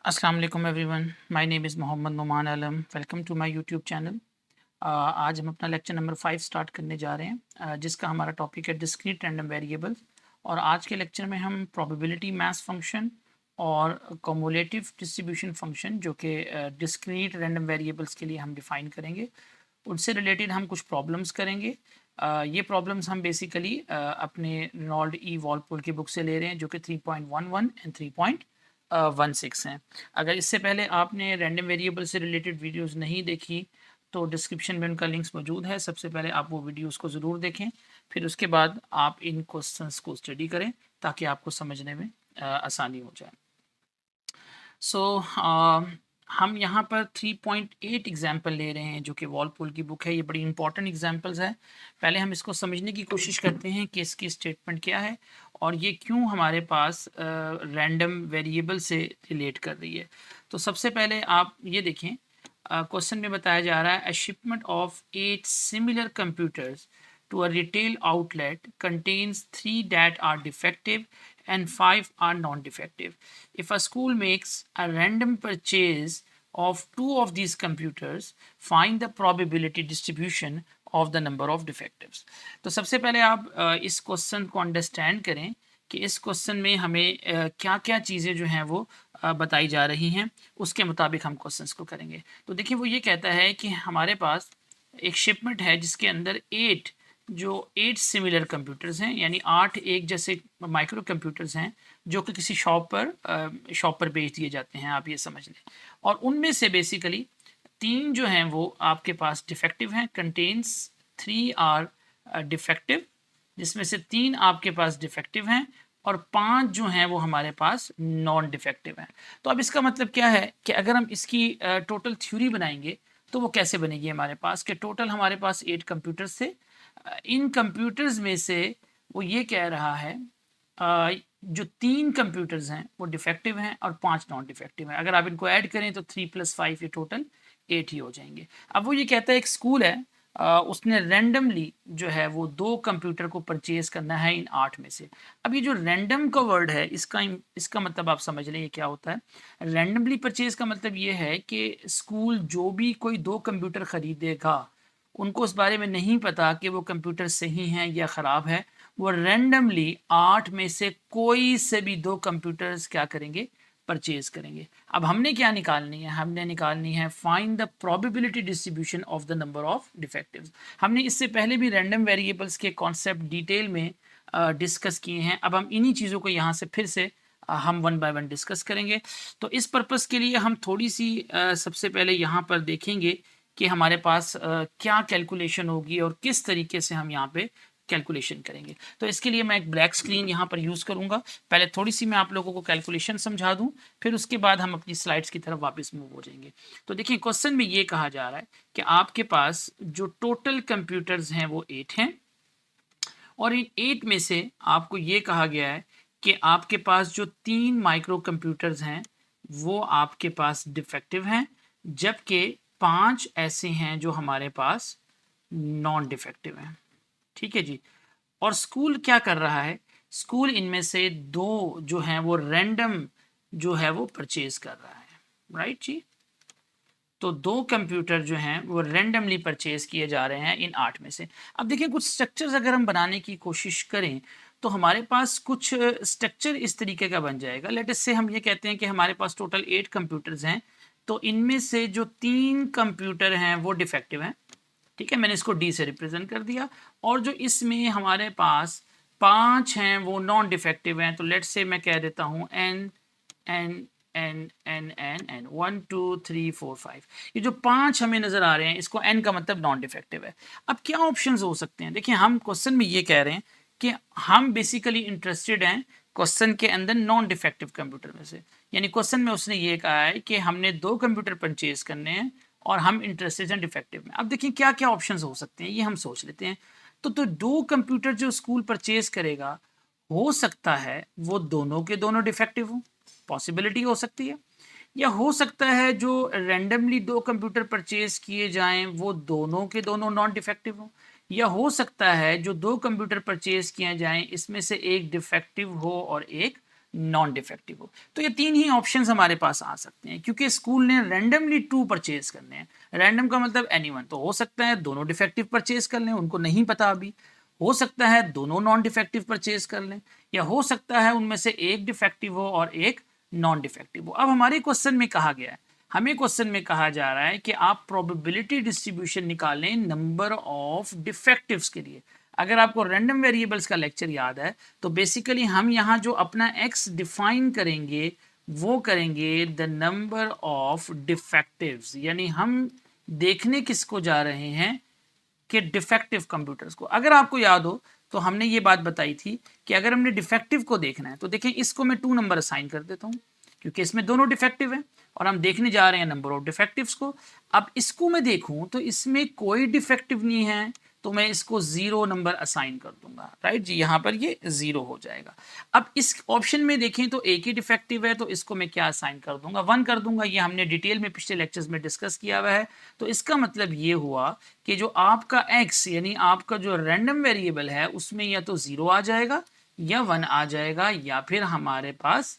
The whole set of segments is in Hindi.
अस्सलाम वालेकुम everyone, my name is Mohammad Numan Alam. Welcome to my YouTube channel. आज हम अपना लेक्चर नंबर 5 स्टार्ट करने जा रहे हैं, जिसका हमारा टॉपिक है डिस्क्रीट रैंडम वेरिएबल। और आज के लेक्चर में हम प्रोबेबिलिटी मास फंक्शन और कम्युलेटिव डिस्ट्रीब्यूशन फंक्शन जो कि डिस्क्रीट रैंडम वेरिएबल्स के लिए हम डिफ़ाइन करेंगे, उनसे रिलेटेड हम कुछ प्रॉब्लम्स करेंगे। ये प्रॉब्लम्स हम बेसिकली अपने रेनॉल्ड ई वॉलपोल की बुक से ले रहे हैं, जो कि 3.11 एंड 3.16 हैं। अगर इससे पहले आपने रैंडम वेरिएबल से रिलेटेड वीडियोस नहीं देखी तो डिस्क्रिप्शन में उनका लिंक्स मौजूद है। सबसे पहले आप वो वीडियोस को ज़रूर देखें, फिर उसके बाद आप इन क्वेश्चंस को स्टडी करें ताकि आपको समझने में आसानी हो जाए। सो हम यहाँ पर 3.8 एग्जाम्पल ले रहे हैं जो कि वॉलपोल की बुक है। ये बड़ी इंपॉर्टेंट एग्जाम्पल्स है। पहले हम इसको समझने की कोशिश करते हैं कि इसकी स्टेटमेंट क्या है और ये क्यों हमारे पास रैंडम वेरिएबल से रिलेट कर रही है। तो सबसे पहले आप ये देखें, क्वेश्चन में बताया जा रहा है a shipment of 8 similar computers to a retail outlet contains 3 that are defective and 5 are non-defective. If a school makes a random purchase of 2 of these computers, find the probability distribution of the number of defectives. तो सबसे पहले आप इस क्वेश्चन को अंडरस्टैंड करें कि इस क्वेश्चन में हमें क्या क्या चीज़ें जो हैं वो बताई जा रही हैं, उसके मुताबिक हम क्वेश्चंस को करेंगे। तो देखिए, वो ये कहता है कि हमारे पास एक शिपमेंट है जिसके अंदर 8 सिमिलर कंप्यूटर्स हैं, यानी 8 एक जैसे माइक्रो कंप्यूटर्स हैं जो कि किसी शॉप पर बेच दिए जाते हैं, आप ये समझ लें। और उनमें से बेसिकली 3 जो हैं वो आपके पास डिफेक्टिव हैं, कंटेन्स 3 आर डिफेक्टिव, जिसमें से 3 आपके पास डिफेक्टिव हैं और 5 जो हैं वो हमारे पास नॉन डिफेक्टिव हैं। तो अब इसका मतलब क्या है कि अगर हम इसकी टोटल थ्योरी बनाएंगे तो वो कैसे बनेगी हमारे पास कि टोटल हमारे पास 8 कंप्यूटर्स थे। इन कंप्यूटर्स में से वो ये कह रहा है जो 3 कंप्यूटर्स हैं वो डिफेक्टिव हैं और 5 नॉन डिफेक्टिव हैं। अगर आप इनको ऐड करें तो 3 + 5 ये टोटल 8 ही हो जाएंगे। अब वो ये कहता है एक स्कूल है, उसने रैंडमली जो है वो 2 कंप्यूटर को परचेज करना है इन 8 में से। अब ये जो रैंडम का वर्ड है, इसका मतलब आप समझ लें ये क्या होता है। रैंडमली परचेज का मतलब ये है कि स्कूल जो भी कोई 2 कंप्यूटर खरीदेगा, उनको उस बारे में नहीं पता कि वो कंप्यूटर सही हैं या ख़राब है। वो रैंडमली 8 में से कोई से भी 2 कंप्यूटर्स क्या करेंगे, परचेज करेंगे। अब हमने क्या निकालनी है, हमने निकालनी है find the probability distribution of the number of डिफेक्टिव्स। हमने इससे पहले भी रैंडम वेरिएबल्स के कॉन्सेप्ट डिटेल में डिस्कस किए हैं। अब हम इन्हीं चीज़ों को यहाँ से फिर से हम वन बाय वन डिस्कस करेंगे। तो इस पर्पज़ के लिए हम थोड़ी सी सबसे पहले यहाँ पर देखेंगे कि हमारे पास क्या कैलकुलेशन होगी और किस तरीके से हम यहाँ पे कैलकुलेशन करेंगे। तो इसके लिए मैं एक ब्लैक स्क्रीन यहाँ पर यूज़ करूँगा। पहले थोड़ी सी मैं आप लोगों को कैलकुलेशन समझा दूँ, फिर उसके बाद हम अपनी स्लाइड्स की तरफ वापस मूव हो जाएंगे। तो देखिए, क्वेश्चन में ये कहा जा रहा है कि आपके पास जो टोटल कंप्यूटर्स हैं वो 8 हैं और इन 8 में से आपको ये कहा गया है कि आपके पास जो 3 माइक्रो कंप्यूटर्स हैं वो आपके पास डिफेक्टिव हैं, जबकि 5 ऐसे हैं जो हमारे पास नॉन डिफेक्टिव हैं। ठीक है जी। और स्कूल क्या कर रहा है, स्कूल इनमें से 2 जो हैं वो रैंडम जो है वो परचेज कर रहा है, राइट जी। तो 2 कंप्यूटर जो हैं वो रैंडमली परचेज किए जा रहे हैं इन 8 में से। अब देखिए, कुछ स्ट्रक्चर्स अगर हम बनाने की कोशिश करें तो हमारे पास कुछ स्ट्रक्चर इस तरीके का बन जाएगा। लेट अस से हम ये कहते हैं कि हमारे पास टोटल 8 कंप्यूटर्स हैं, तो इनमें से जो 3 कंप्यूटर हैं वो डिफेक्टिव हैं। ठीक है, मैंने इसको डी से रिप्रेजेंट कर दिया। और जो इसमें हमारे पास 5 हैं वो नॉन डिफेक्टिव हैं। तो लेट्स से मैं कह देता हूँ n n n n n n 1 2 3 4 5। ये जो 5 हमें नजर आ रहे हैं, इसको एन का मतलब नॉन डिफेक्टिव है। अब क्या ऑप्शंस हो सकते हैं, देखिए हम क्वेश्चन में ये कह रहे हैं कि हम बेसिकली इंटरेस्टेड हैं क्वेश्चन के अंदर नॉन डिफेक्टिव कंप्यूटर में से। यानी क्वेश्चन में उसने ये कहा है कि हमने 2 कंप्यूटर परचेज करने हैं और हम इंटरेस्टेड हैं डिफेक्टिव में। अब देखिए क्या क्या ऑप्शंस हो सकते हैं, ये हम सोच लेते हैं। तो 2 कंप्यूटर जो स्कूल परचेज करेगा, हो सकता है वो दोनों के दोनों डिफेक्टिव हों, पॉसिबिलिटी हो सकती है। या हो सकता है जो रैंडमली 2 कंप्यूटर परचेज किए जाएं वो दोनों के दोनों नॉन डिफेक्टिव हों। या हो सकता है जो 2 कंप्यूटर परचेज किए जाएं इसमें से एक डिफेक्टिव हो और एक नॉन डिफेक्टिव हो। तो ये 3 ही ऑप्शंस हमारे पास आ सकते हैं, क्योंकि स्कूल ने रैंडमली 2 परचेज करने हैं। रैंडम का मतलब एनीवन, तो हो सकता है दोनों डिफेक्टिव परचेज कर लें, उनको नहीं पता अभी। हो सकता है दोनों नॉन डिफेक्टिव परचेज कर लें, या हो सकता है उनमें से एक डिफेक्टिव हो और एक नॉन डिफेक्टिव हो। अब हमारे क्वेश्चन में कहा गया है, हमें क्वेश्चन में कहा जा रहा है कि आप प्रोबेबिलिटी डिस्ट्रीब्यूशन निकालें नंबर ऑफ डिफेक्टिव्स के लिए। अगर आपको रैंडम वेरिएबल्स का लेक्चर याद है तो बेसिकली हम यहाँ जो अपना x डिफाइन करेंगे वो करेंगे द नंबर ऑफ डिफेक्टिव्स, यानी हम देखने किसको जा रहे हैं कि डिफेक्टिव कंप्यूटर्स को। अगर आपको याद हो तो हमने ये बात बताई थी कि अगर हमने डिफेक्टिव को देखना है तो देखें इसको मैं 2 नंबर असाइन कर देता हूँ, क्योंकि इसमें दोनों डिफेक्टिव हैं और हम देखने जा रहे हैं नंबर ऑफ डिफेक्टिव्स को। अब इसको मैं देखूं तो इसमें कोई डिफेक्टिव नहीं है, तो मैं इसको 0 नंबर असाइन कर दूंगा, राइट जी, यहाँ पर ये 0 हो जाएगा। अब इस ऑप्शन में देखें तो एक ही डिफेक्टिव है, तो इसको मैं क्या असाइन कर दूंगा, 1 कर दूंगा। ये हमने डिटेल में पिछले लेक्चर्स में डिस्कस किया हुआ है। तो इसका मतलब ये हुआ कि जो आपका x यानी आपका जो रैंडम वेरिएबल है उसमें या तो 0 आ जाएगा या 1 आ जाएगा या फिर हमारे पास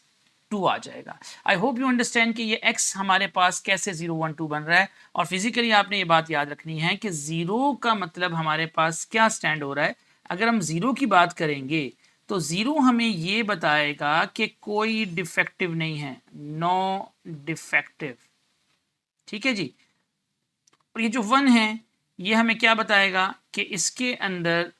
2 आ जाएगा। आई होप यू अंडरस्टैंड कि ये x हमारे पास कैसे 0 1 2 बन रहा है। और फिजिकली आपने ये बात याद रखनी है कि 0 का मतलब हमारे पास क्या स्टैंड हो रहा है। अगर हम 0 की बात करेंगे तो 0 हमें ये बताएगा कि कोई डिफेक्टिव नहीं है, नो डिफेक्टिव, ठीक है जी। और ये जो 1 है ये हमें क्या बताएगा कि इसके अंदर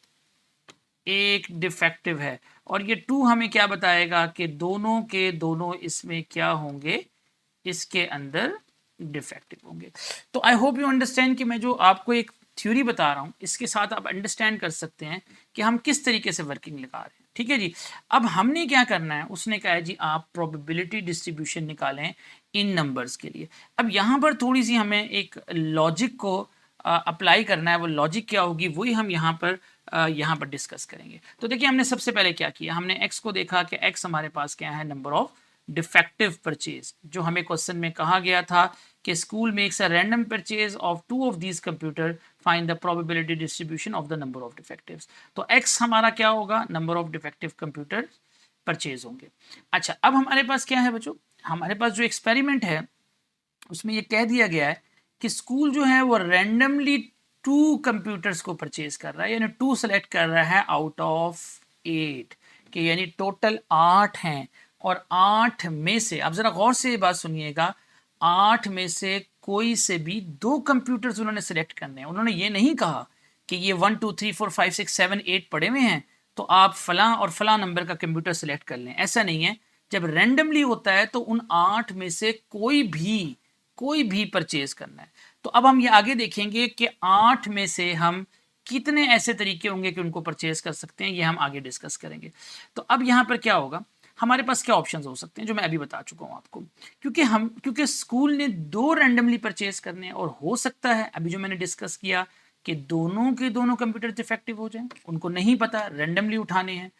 एक डिफेक्टिव है। और ये 2 हमें क्या बताएगा कि दोनों के दोनों इसमें क्या होंगे, इसके अंदर डिफेक्टिव होंगे। तो आई होप यू अंडरस्टैंड कि मैं जो आपको एक थ्योरी बता रहा हूँ इसके साथ आप अंडरस्टैंड कर सकते हैं कि हम किस तरीके से वर्किंग लगा रहे हैं, ठीक है जी। अब हमने क्या करना है, उसने कहा है जी आप प्रोबेबिलिटी डिस्ट्रीब्यूशन निकालें इन नंबर्स के लिए। अब यहाँ पर थोड़ी सी हमें एक लॉजिक को अप्लाई करना है। वो लॉजिक क्या होगी वही हम यहाँ पर डिस्कस करेंगे। तो देखिए हमने सबसे पहले क्या किया, हमने x को देखा कि x हमारे पास क्या है, नंबर ऑफ डिफेक्टिव परचेज। जो हमें क्वेश्चन में कहा गया था कि school makes a random purchase of 2 of these computer, find the probability distribution of the number of डिफेक्टिव्स। तो x हमारा क्या होगा, number of defective computer purchase होंगे। अच्छा, अब हमारे पास क्या है बच्चों, हमारे पास जो एक्सपेरिमेंट है उसमें ये कह दिया गया है कि स्कूल जो है वो रैंडमली 2 कंप्यूटर्स को परचेज कर रहा है, यानी 2 सेलेक्ट कर रहा है आउट ऑफ 8 के, यानी टोटल 8 हैं। और 8 में से, आप जरा गौर से ये बात सुनिएगा, 8 में से कोई से भी 2 कंप्यूटर्स उन्होंने सेलेक्ट करने हैं। उन्होंने ये नहीं कहा कि ये 1 2 3 4 5 6 7 8 पड़े हुए हैं तो आप फलां और फलां नंबर का कंप्यूटर सेलेक्ट कर लें, ऐसा नहीं है। जब रैंडमली होता है तो उन 8 में से कोई भी परचेज करना है। तो अब हम ये आगे देखेंगे कि 8 में से हम कितने ऐसे तरीके होंगे कि उनको परचेज कर सकते हैं, ये हम आगे डिस्कस करेंगे। तो अब यहाँ पर क्या होगा, हमारे पास क्या ऑप्शंस हो सकते हैं जो मैं अभी बता चुका हूँ आपको। क्योंकि स्कूल ने 2 रैंडमली परचेज करने हैं, और हो सकता है अभी जो मैंने डिस्कस किया कि दोनों के दोनों कंप्यूटर डिफेक्टिव हो जाएं, उनको नहीं पता रैंडमली उठाने हैं।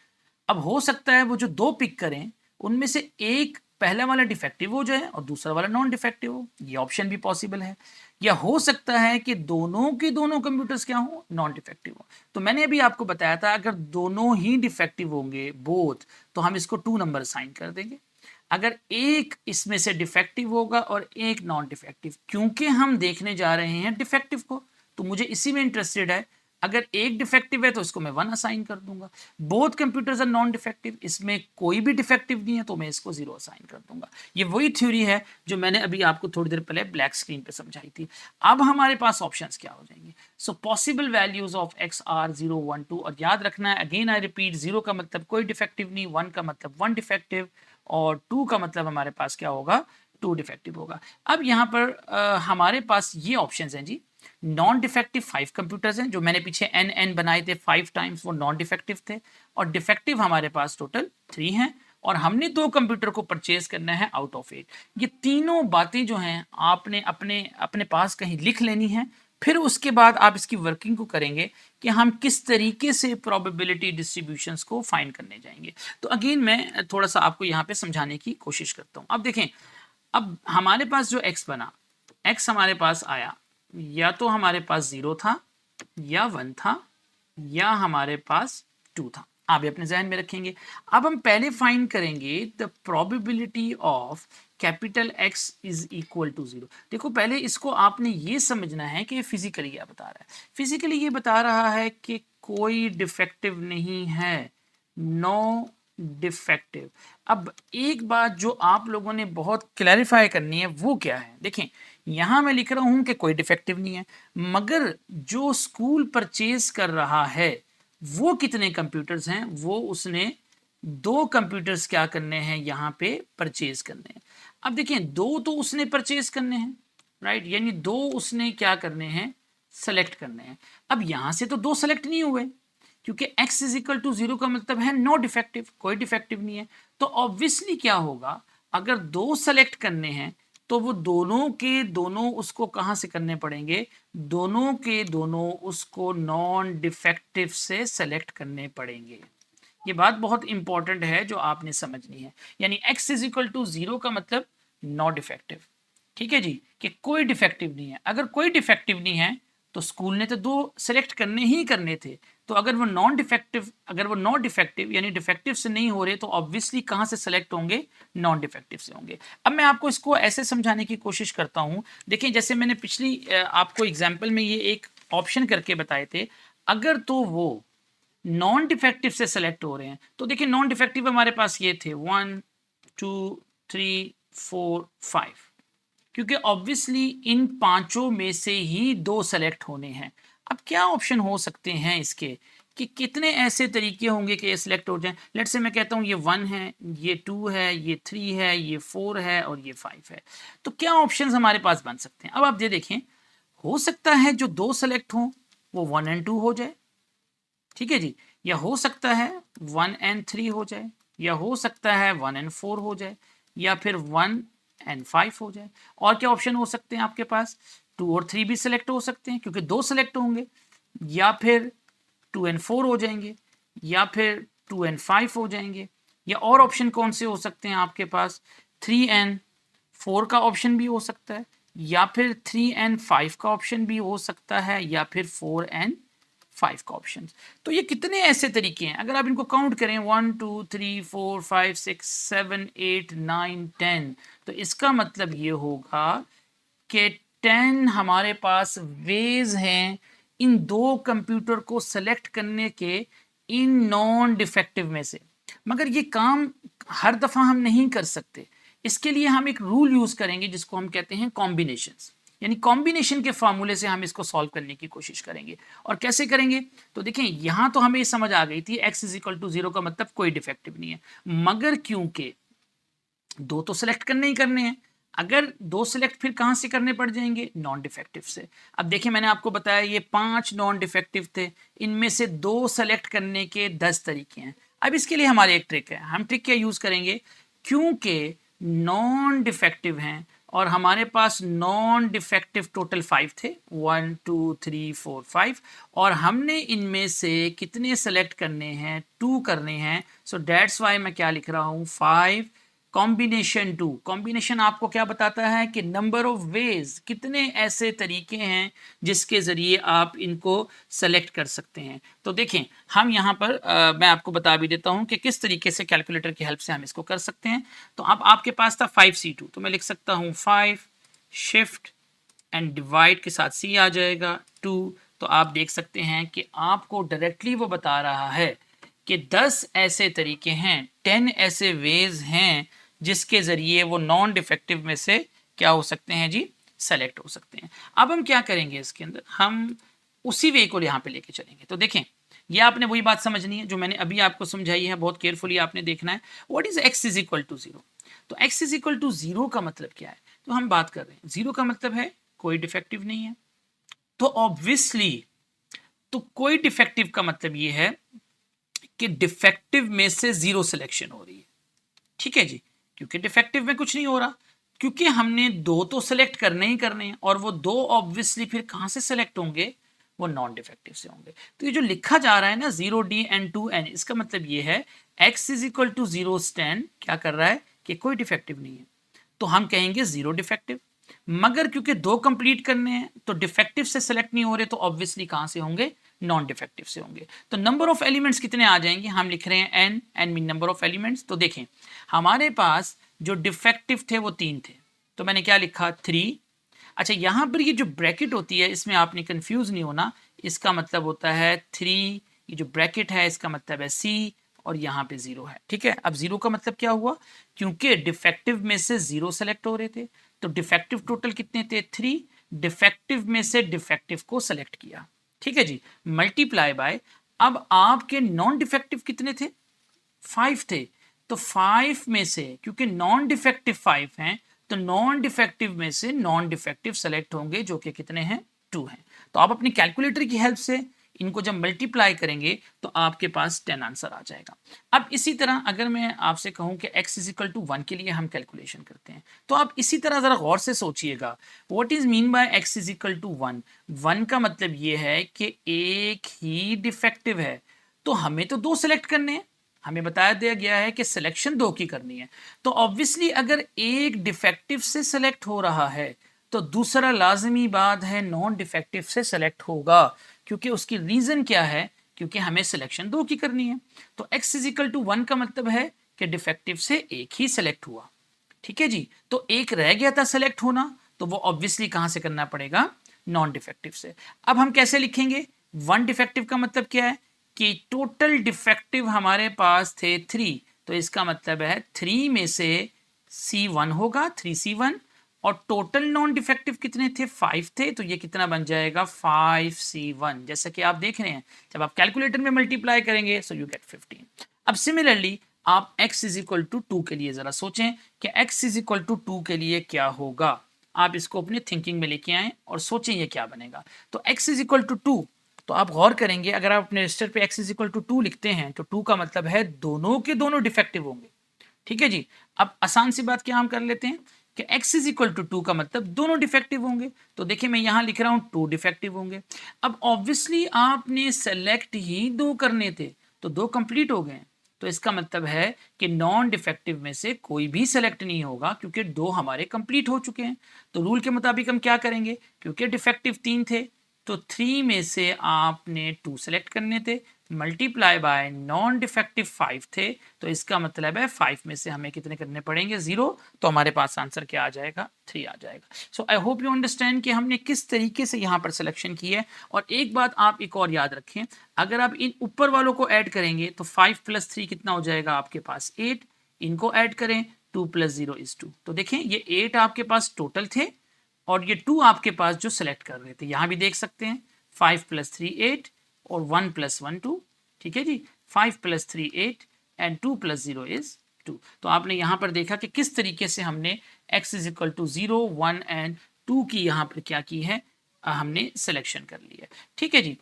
अब हो सकता है वो जो 2 पिक करें उनमें से एक पहला वाला डिफेक्टिव हो जाए और दूसरा वाला नॉन डिफेक्टिव हो, ये ऑप्शन भी पॉसिबल है। या हो सकता है कि दोनों के दोनों कंप्यूटर्स क्या हो, नॉन डिफेक्टिव हो। तो मैंने अभी आपको बताया था अगर दोनों ही डिफेक्टिव होंगे बोथ, तो हम इसको 2 नंबर असाइन कर देंगे। अगर एक इसमें से डिफेक्टिव होगा और एक नॉन डिफेक्टिव, क्योंकि हम देखने जा रहे हैं डिफेक्टिव को तो मुझे इसी में इंटरेस्टेड है। अगर एक डिफेक्टिव है तो इसको मैं 1 असाइन कर दूंगा। Both computers are non defective, इसमें कोई भी डिफेक्टिव नहीं है तो मैं इसको 0 असाइन कर दूंगा। ये वही थ्योरी है जो मैंने अभी आपको थोड़ी देर पहले ब्लैक स्क्रीन पे समझाई थी। अब हमारे पास ऑप्शंस क्या हो जाएंगे, so possible values of x are 0 1 2। और याद रखना है, अगेन आई रिपीट, 0 का मतलब कोई डिफेक्टिव नहीं, 1 का मतलब 1 डिफेक्टिव, और 2 का मतलब हमारे पास क्या होगा, 2 डिफेक्टिव होगा। अब यहाँ पर हमारे पास ये ऑप्शंस हैं जी। नॉन डिफेक्टिव 5 कंप्यूटर्स हैं, जो मैंने पीछे एन बनाए थे 5 टाइम्स, वो नॉन डिफेक्टिव थे। और डिफेक्टिव हमारे पास टोटल 3 हैं, और हमने 2 कंप्यूटर को परचेज करना है आउट ऑफ 8। ये तीनों बातें जो हैं आपने अपने अपने पास कहीं लिख लेनी है, फिर उसके बाद आप इसकी वर्किंग को करेंगे कि हम किस तरीके से प्रोबेबिलिटी डिस्ट्रीब्यूशंस को फाइंड करने जाएंगे। तो अगेन मैं थोड़ा सा आपको यहाँ पे समझाने की कोशिश करता हूँ। अब देखें, अब हमारे पास जो x बना, x हमारे पास आया, या तो हमारे पास 0 था या 1 था या हमारे पास 2 था। आप भी अपने जहन में रखेंगे। अब हम पहले फाइंड करेंगे the probability of capital X is equal to 0। देखो पहले इसको आपने ये समझना है कि फिजिकली क्या बता रहा है। फिजिकली ये बता रहा है कि कोई डिफेक्टिव नहीं है, नो डिफेक्टिव। अब एक बात जो आप लोगों ने बहुत क्लैरिफाई करनी है वो क्या है, देखें यहां मैं लिख रहा हूं कि कोई डिफेक्टिव नहीं है, मगर जो स्कूल परचेज कर रहा है वो कितने कंप्यूटर्स हैं, वो उसने 2 कंप्यूटर्स क्या करने हैं यहां पे परचेज करने हैं। अब देखें 2 तो उसने परचेज करने हैं, राइट, यानी 2 उसने क्या करने हैं, सेलेक्ट करने हैं। अब यहां से तो 2 सेलेक्ट नहीं हुए, क्योंकि x इज इक्वल टू 0 का मतलब है नो डिफेक्टिव, कोई डिफेक्टिव नहीं है। तो ऑब्वियसली क्या होगा, अगर 2 सेलेक्ट करने हैं तो वो दोनों के दोनों उसको कहां से करने पड़ेंगे, दोनों के दोनों उसको नॉन डिफेक्टिव से सेलेक्ट करने पड़ेंगे। ये बात बहुत इंपॉर्टेंट है जो आपने समझनी है, यानी x इज इक्वल टू 0 का मतलब नॉट डिफेक्टिव। ठीक है जी, कि कोई डिफेक्टिव नहीं है। अगर कोई डिफेक्टिव नहीं है तो स्कूल ने तो 2 सेलेक्ट करने ही करने थे, तो अगर वो नॉन डिफेक्टिव, अगर वो नॉट डिफेक्टिव यानी डिफेक्टिव से नहीं हो रहे, तो ऑब्वियसली कहां से सेलेक्ट होंगे, नॉन डिफेक्टिव से होंगे। अब मैं आपको इसको ऐसे समझाने की कोशिश करता हूं। देखिए जैसे मैंने पिछली आपको एग्जाम्पल में ये एक ऑप्शन करके बताए थे, अगर तो वो नॉन डिफेक्टिव से सेलेक्ट हो रहे हैं, तो देखिए नॉन डिफेक्टिव हमारे पास ये थे 1 2 3 4 5, क्योंकि ऑब्वियसली इन पांचों में से ही 2 सेलेक्ट होने हैं। अब क्या ऑप्शन हो सकते हैं इसके, कि कितने ऐसे तरीके होंगे कि ये सिलेक्ट हो जाए। लेट से मैं कहता हूं ये 1 है, ये 2 है, ये 3 है, ये 4 है और ये 5 है। तो क्या ऑप्शंस हमारे पास बन सकते हैं। अब आप ये देखें, हो सकता है जो 2 सेलेक्ट हों वो 1 एंड 2 हो जाए, ठीक है जी, या हो सकता है 1 एंड 3 हो जाए, या हो सकता है 1 एंड 4 हो जाए, या फिर 1 एंड 5 हो जाए। और क्या ऑप्शन हो सकते हैं आपके पास, 2 और 3 भी सिलेक्ट हो सकते हैं क्योंकि 2 सिलेक्ट होंगे, या फिर 2 एंड 4 हो जाएंगे, या फिर 2 एंड 5 हो जाएंगे, या और ऑप्शन कौन से हो सकते हैं आपके पास, 3 एंड 4 का ऑप्शन भी हो सकता है, या फिर 3 एंड 5 का ऑप्शन भी हो सकता है, या फिर 4 एंड 5 का ऑप्शन। तो ये कितने ऐसे तरीके हैं, अगर आप इनको काउंट करें 1 2 3 4 5 6 7 8 9 10, तो इसका मतलब ये होगा कि 10 हमारे पास वेज हैं इन 2 कंप्यूटर को सेलेक्ट करने के, इन नॉन डिफेक्टिव में से। मगर ये काम हर दफा हम नहीं कर सकते, इसके लिए हम एक रूल यूज करेंगे जिसको हम कहते हैं कॉम्बिनेशंस, यानी कॉम्बिनेशन के फार्मूले से हम इसको सॉल्व करने की कोशिश करेंगे। और कैसे करेंगे, तो देखें यहां तो हमें समझ आ गई थी x इज इक्वल टू 0 का मतलब कोई डिफेक्टिव नहीं है, मगर क्योंकि 2 तो सिलेक्ट करने ही करने हैं, अगर 2 सिलेक्ट फिर कहां से करने पड़ जाएंगे, नॉन डिफेक्टिव से। अब देखिए मैंने आपको बताया ये 5 नॉन डिफेक्टिव थे, इनमें से 2 सेलेक्ट करने के 10 तरीके हैं। अब इसके लिए हमारे एक ट्रिक है, हम ट्रिक क्या यूज करेंगे, क्योंकि नॉन डिफेक्टिव हैं और हमारे पास नॉन डिफेक्टिव टोटल 5 थे, 1 2 3 4 5, और हमने इनमें से कितने सेलेक्ट करने हैं, 2 करने हैं। सो दैट्स वाई मैं क्या लिख रहा हूं, 5 कॉम्बिनेशन 2। कॉम्बिनेशन आपको क्या बताता है कि नंबर ऑफ वेज, कितने ऐसे तरीके हैं जिसके जरिए आप इनको सेलेक्ट कर सकते हैं। तो देखें हम यहाँ पर मैं आपको बता भी देता हूँ कि किस तरीके से कैलकुलेटर की हेल्प से हम इसको कर सकते हैं। तो अब आपके पास था 5C2, तो मैं लिख सकता हूँ 5 शिफ्ट एंड डिवाइड के साथ C आ जाएगा 2। तो आप देख सकते हैं कि आपको डायरेक्टली वो बता रहा है कि 10 ऐसे तरीके हैं, 10 ऐसे वेज हैं जिसके जरिए वो नॉन डिफेक्टिव में से क्या हो सकते हैं जी, सेलेक्ट हो सकते हैं। अब हम क्या करेंगे इसके अंदर, हम उसी वे को यहाँ पे लेके चलेंगे। तो देखें ये आपने वही बात समझनी है जो मैंने अभी आपको समझाई है, बहुत केयरफुली आपने देखना है। What is x is equal to 0, तो x इज इक्वल टू 0 का मतलब क्या है, तो हम बात कर रहे हैं 0 का मतलब है कोई डिफेक्टिव नहीं है। तो ऑब्वियसली तो कोई डिफेक्टिव का मतलब ये है कि डिफेक्टिव में से 0 सिलेक्शन हो रही है, ठीक है जी, क्योंकि डिफेक्टिव में कुछ नहीं हो रहा, क्योंकि हमने 2 तो सिलेक्ट करने ही करने हैं, और वो 2 ऑब्वियसली फिर कहां से सिलेक्ट होंगे, वो नॉन डिफेक्टिव से होंगे। तो ये जो लिखा जा रहा है ना 0D and 2N, इसका मतलब ये है x is equal to 0 stand क्या कर रहा है कि कोई डिफेक्टिव नहीं है, तो हम कहेंगे 0 डिफेक्टिव। मगर क्योंकि 2 कंप्लीट करने हैं तो डिफेक्टिव से सेलेक्ट नहीं हो रहे, तो ऑब्वियसली कहां से होंगे, नॉन डिफेक्टिव से होंगे। तो नंबर ऑफ एलिमेंट्स कितने आ जाएंगे, हम लिख रहे हैं n mean number of elements. तो देखें हमारे पास जो डिफेक्टिव थे वो 3 थे, तो मैंने क्या लिखा 3। अच्छा यहां पर ये जो ब्रैकेट होती है इसमें आपने कंफ्यूज नहीं होना, इसका मतलब होता है 3, ये जो ब्रैकेट है इसका मतलब है सी, और यहाँ पे 0 है। ठीक है, अब 0 का मतलब क्या हुआ, क्योंकि डिफेक्टिव में से 0 सेलेक्ट हो रहे थे तो डिफेक्टिव टोटल कितने थे 3, डिफेक्टिव में से डिफेक्टिव को सेलेक्ट किया। ठीक है जी, मल्टीप्लाई बाय, अब आपके नॉन डिफेक्टिव कितने थे, 5 थे, तो 5 में से क्योंकि नॉन डिफेक्टिव 5 हैं तो नॉन डिफेक्टिव में से नॉन डिफेक्टिव सेलेक्ट होंगे जो कि कितने हैं, 2 हैं। तो आप अपनी कैलकुलेटर की हेल्प से इनको जब मल्टीप्लाई करेंगे तो आपके पास 10 आंसर आ जाएगा। अब इसी तरह अगर मैं आपसे कहूं कि x इज इक्वल टू 1 के लिए हम कैलकुलेशन करते हैं, तो आप इसी तरह जरा गौर से सोचिएगा, what is mean by x is equal to 1। 1 का मतलब ये है कि एक ही डिफेक्टिव है, तो हमें तो 2 सेलेक्ट करने हैं, हमें बताया दिया गया है कि सिलेक्शन 2 की करनी है। तो ऑब्वियसली अगर एक डिफेक्टिव से सेलेक्ट हो रहा है तो दूसरा लाजमी बात है नॉन डिफेक्टिव से सेलेक्ट होगा, क्योंकि उसकी रीजन क्या है, क्योंकि हमें सिलेक्शन 2 की करनी है। तो x इज इक्वल टू 1 का मतलब है कि डिफेक्टिव से एक ही सेलेक्ट हुआ। ठीक है जी, तो एक रह गया था सेलेक्ट होना, तो वो ऑब्वियसली कहां से करना पड़ेगा, नॉन डिफेक्टिव से। अब हम कैसे लिखेंगे, 1 डिफेक्टिव का मतलब क्या है कि टोटल डिफेक्टिव हमारे पास थे 3, तो इसका मतलब है 3 में से C1 होगा, 3C1, और टोटल नॉन डिफेक्टिव कितने थे, 5 थे, तो ये कितना बन जाएगा 5C1। जैसा कि आप देख रहे हैं जब आप कैलकुलेटर में मल्टीप्लाई करेंगे सो यू गेट 15। अब सिमिलरली आप x इज इक्वल टू 2 के लिए जरा सोचें कि x इज इक्वल टू 2 के लिए क्या होगा। आप इसको अपने थिंकिंग में लेके आए और सोचें ये क्या बनेगा। तो x इज इक्वल टू 2, तो आप गौर करेंगे अगर आप अपने रजिस्टर पे x इज इक्वल टू 2 लिखते हैं तो 2 का मतलब है दोनों के दोनों डिफेक्टिव होंगे। ठीक है जी, अब आसान सी बात क्या हम कर लेते हैं कि x इज इक्वल टू 2 का मतलब दोनों डिफेक्टिव होंगे, तो देखिए मैं यहां लिख रहा हूं 2 डिफेक्टिव होंगे। अब ऑब्वियसली आपने सेलेक्ट ही 2 करने थे तो 2 कंप्लीट हो गए, तो इसका मतलब है कि नॉन डिफेक्टिव में से कोई भी सेलेक्ट नहीं होगा क्योंकि 2 हमारे कंप्लीट हो चुके हैं। तो रूल के मुताबिक हम क्या करेंगे, क्योंकि डिफेक्टिव 3 थे तो 3 में से आपने 2 सेलेक्ट करने थे, मल्टीप्लाई बाय नॉन डिफेक्टिव 5 थे, तो इसका मतलब है 5 में से हमें कितने करने पड़ेंगे, 0, तो हमारे पास आंसर क्या आ जाएगा, 3 आ जाएगा। सो आई होप यू अंडरस्टैंड कि हमने किस तरीके से यहाँ पर सिलेक्शन की है। और एक बात आप एक और याद रखें, अगर आप इन ऊपर वालों को ऐड करेंगे तो 5 + 3 कितना हो जाएगा आपके पास 8, इनको ऐड करें 2 + 0 = 2, तो देखें ये 8 आपके पास टोटल थे और ये 2 आपके पास जो सेलेक्ट कर रहे थे, यहां भी देख सकते हैं 5 + 3 8 और 1 + 1 2। ठीक है जी, 5 + 3 8 एंड 2 + 0 = 2। तो आपने यहां पर देखा कि किस तरीके से हमने x is equal to 0 1 and 2 की यहां पर क्या की है, हमने सिलेक्शन कर ली है। ठीक है जी,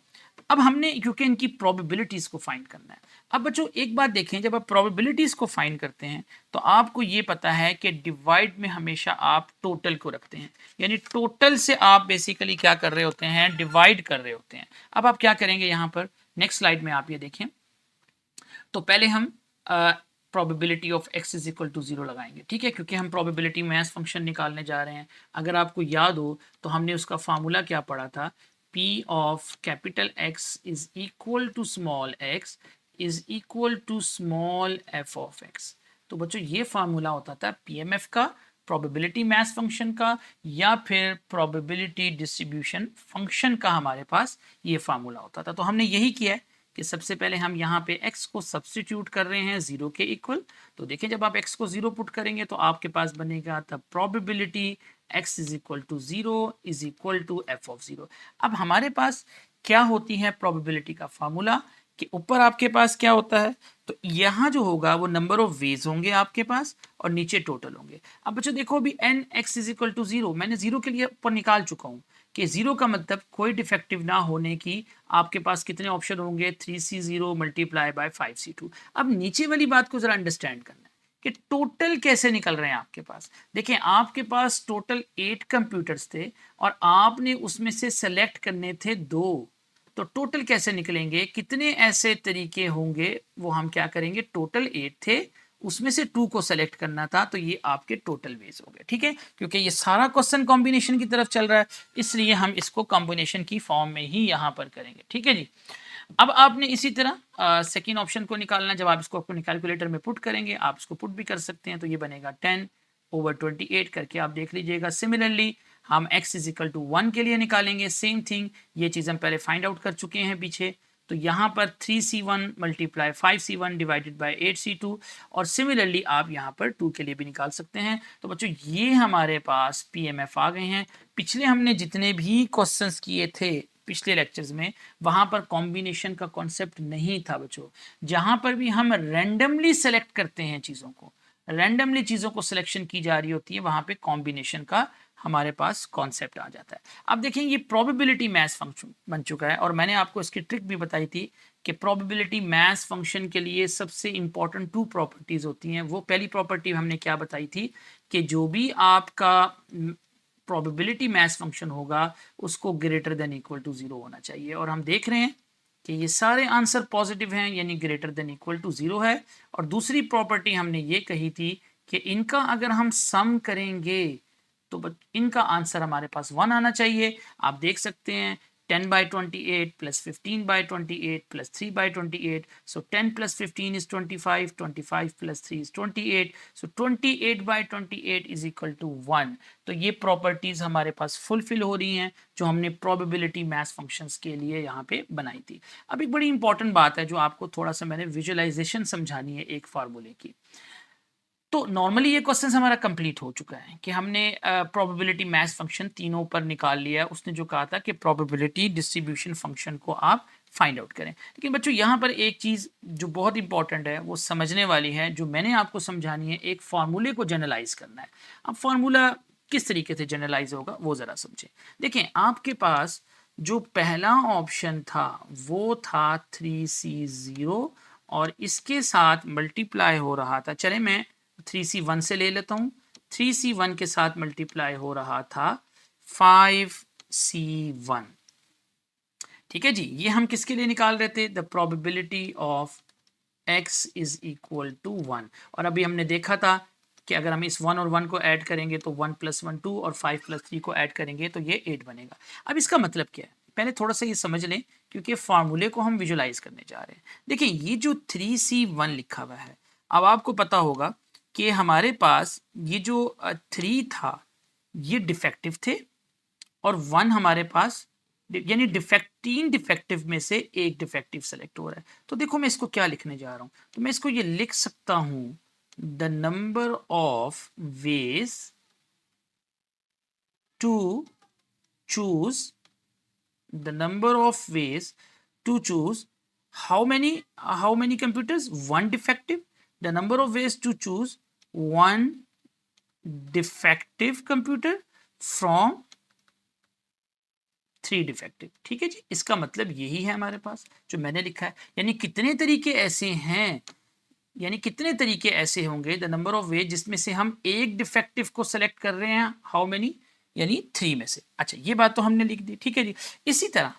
अब हमने क्योंकि इनकी प्रोबेबिलिटीज को फाइंड करना है। अब बच्चों एक बात देखें, जब आप प्रोबेबिलिटीज को फाइंड करते हैं तो आपको ये पता है कि डिवाइड में हमेशा आप टोटल को रखते हैं, यानी टोटल से आप बेसिकली क्या कर रहे होते हैं, डिवाइड कर रहे होते हैं। अब आप क्या करेंगे यहाँ पर नेक्स्ट स्लाइड में आप ये देखें, तो पहले हम probability of x is equal to 0 लगाएंगे। ठीक है, क्योंकि हम प्रोबेबिलिटी मैथ्स फंक्शन निकालने जा रहे हैं। अगर आपको याद हो तो हमने उसका फार्मूला क्या पढ़ा था, p of capital X is equal to small x is equal to small f of x। तो बच्चों ये फार्मूला होता था PMF का, प्रोबेबिलिटी मैथ्स फंक्शन का, या फिर प्रोबेबिलिटी डिस्ट्रीब्यूशन फंक्शन का हमारे पास ये फार्मूला होता था। तो हमने यही किया है कि सबसे पहले हम यहाँ पे x को सब्सटीट्यूट कर रहे हैं 0 के इक्वल। तो देखिए जब आप x को 0 पुट करेंगे तो आपके पास बनेगा the probability x is equal to 0 is equal to f of 0। अब हमारे पास क्या होती है प्रोबेबिलिटी का फार्मूला, कि ऊपर आपके पास क्या होता है, तो यहाँ जो होगा वो नंबर ऑफ वेज होंगे आपके पास और नीचे टोटल होंगे। अब बच्चों देखो अभी n x is equal to 0 मैंने 0 के लिए ऊपर निकाल चुका हूँ कि 0 का मतलब कोई डिफेक्टिव ना होने की आपके पास कितने ऑप्शन होंगे, 3C0 मल्टीप्लाई बाय 5C2। अब नीचे वाली बात को जरा अंडरस्टैंड करना है कि टोटल कैसे निकल रहे हैं आपके पास। देखें आपके पास टोटल 8 कंप्यूटर्स थे और आपने उसमें से सेलेक्ट करने थे 2, तो टोटल कैसे निकलेंगे, कितने ऐसे तरीके होंगे, वो हम क्या करेंगे, टोटल 8 थे उसमें से 2 को सेलेक्ट करना था, तो ये आपके टोटल वेज हो गए, ठीक है, क्योंकि ये सारा क्वेश्चन कॉम्बिनेशन की तरफ चल रहा है, इसलिए हम इसको कॉम्बिनेशन की फॉर्म में ही यहाँ पर करेंगे, ठीक है जी। अब आपने इसी तरह सेकेंड ऑप्शन को निकालना, जब आप इसको अपने कैलकुलेटर में पुट करेंगे, आप इसको पुट भी कर सकते हैं, तो ये बनेगा 10/28 करके आप देख लीजिएगा। सिमिलरली हम x इज इक्वल टू 1 के लिए निकालेंगे, सेम थिंग, ये चीज़ हम पहले फाइंड आउट कर चुके हैं पीछे, तो यहाँ पर 3c1 multiply 5c1 divided by 8c2, और सिमिलरली आप यहाँ पर 2 के लिए भी निकाल सकते हैं। तो बच्चों ये हमारे पास PMF आ गए हैं। पिछले हमने जितने भी क्वेश्चंस किए थे पिछले लेक्चर्स में, वहाँ पर कॉम्बिनेशन का कॉन्सेप्ट नहीं था बच्चों। जहाँ पर भी हम रैंडमली सेलेक्ट करते हैं चीज़ों को, रैंडमली चीज़ों को सिलेक्शन की जा रही होती है, वहाँ पे कॉम्बिनेशन का हमारे पास कॉन्सेप्ट आ जाता है। अब देखें ये प्रोबेबिलिटी मैथ्स फंक्शन बन चुका है, और मैंने आपको इसकी ट्रिक भी बताई थी कि प्रोबेबिलिटी मैथ्स फंक्शन के लिए सबसे इंपॉर्टेंट 2 प्रॉपर्टीज़ होती हैं। वो पहली प्रॉपर्टी हमने क्या बताई थी कि जो भी आपका प्रोबेबिलिटी मैथ्स फंक्शन होगा उसको ग्रेटर देन इक्वल टू 0 होना चाहिए, और हम देख रहे हैं कि ये सारे आंसर पॉजिटिव हैं, यानी ग्रेटर देन इक्वल टू 0 है। और दूसरी प्रॉपर्टी हमने ये कही थी कि इनका अगर हम सम करेंगे तो इनका आंसर हमारे पास 1 आना चाहिए। आप देख सकते हैं 10/28 plus 15/28 plus 3/28, so 10 plus 15 is 25, 25 plus 3 is 28, so 28/28 is equal to 1। तो ये प्रॉपर्टीज हमारे पास फुलफिल हो रही हैं जो हमने प्रोबेबिलिटी मैथ्स फंक्शंस के लिए यहाँ पे बनाई थी। अब एक बड़ी इंपॉर्टेंट बात है जो आपको थोड़ा सा मैंने विजुअलाइजेशन समझानी है एक फार्मूले की। तो नॉर्मली ये क्वेश्चन हमारा कंप्लीट हो चुका है कि हमने प्रोबेबिलिटी मैथ्स फंक्शन तीनों पर निकाल लिया है। उसने जो कहा था कि प्रोबेबिलिटी डिस्ट्रीब्यूशन फंक्शन को आप फाइंड आउट करें, लेकिन बच्चों यहाँ पर एक चीज़ जो बहुत इंपॉर्टेंट है वो समझने वाली है, जो मैंने आपको समझानी है। एक फार्मूले को जनरलाइज करना है। अब फार्मूला किस तरीके से जनरलाइज होगा वो ज़रा समझें। देखें, आपके पास जो पहला ऑप्शन था वो था 3c0, और इसके साथ मल्टीप्लाई हो रहा था, चले मैं 3c1 से ले लेता हूँ, 3c1 के साथ मल्टीप्लाई हो रहा था 5c1। ठीक है जी, ये हम किसके लिए निकाल रहे थे? The probability of x is equal to 1। और अभी हमने देखा था कि अगर हम इस 1 और 1 को ऐड करेंगे तो 1 + 1 2, और 5 + 3 को ऐड करेंगे तो ये 8 बनेगा। अब इसका मतलब क्या है, पहले थोड़ा सा ये समझ लें, क्योंकि फार्मूले को हम विजुलाइज करने जा रहे हैं। देखिए, ये जो 3c1 लिखा हुआ है, अब आपको पता होगा कि हमारे पास ये जो 3 था ये डिफेक्टिव थे, और 1 हमारे पास, यानी तीन डिफेक्टिव में से एक डिफेक्टिव सेलेक्ट हो रहा है। तो देखो मैं इसको क्या लिखने जा रहा हूं, तो मैं इसको ये लिख सकता हूं, the number of ways to choose, the number of ways to choose how many computers? One defective. The number of ways to choose one defective computer from 3 defective. ठीक है जी, इसका मतलब यही है हमारे पास जो मैंने लिखा है। यानी कितने तरीके ऐसे हैं, यानी कितने तरीके ऐसे होंगे, द नंबर ऑफ वे, जिसमें से हम एक डिफेक्टिव को सेलेक्ट कर रहे हैं, हाउ मेनी, यानी 3 में से। अच्छा, ये बात तो हमने लिख दी, ठीक है जी। इसी तरह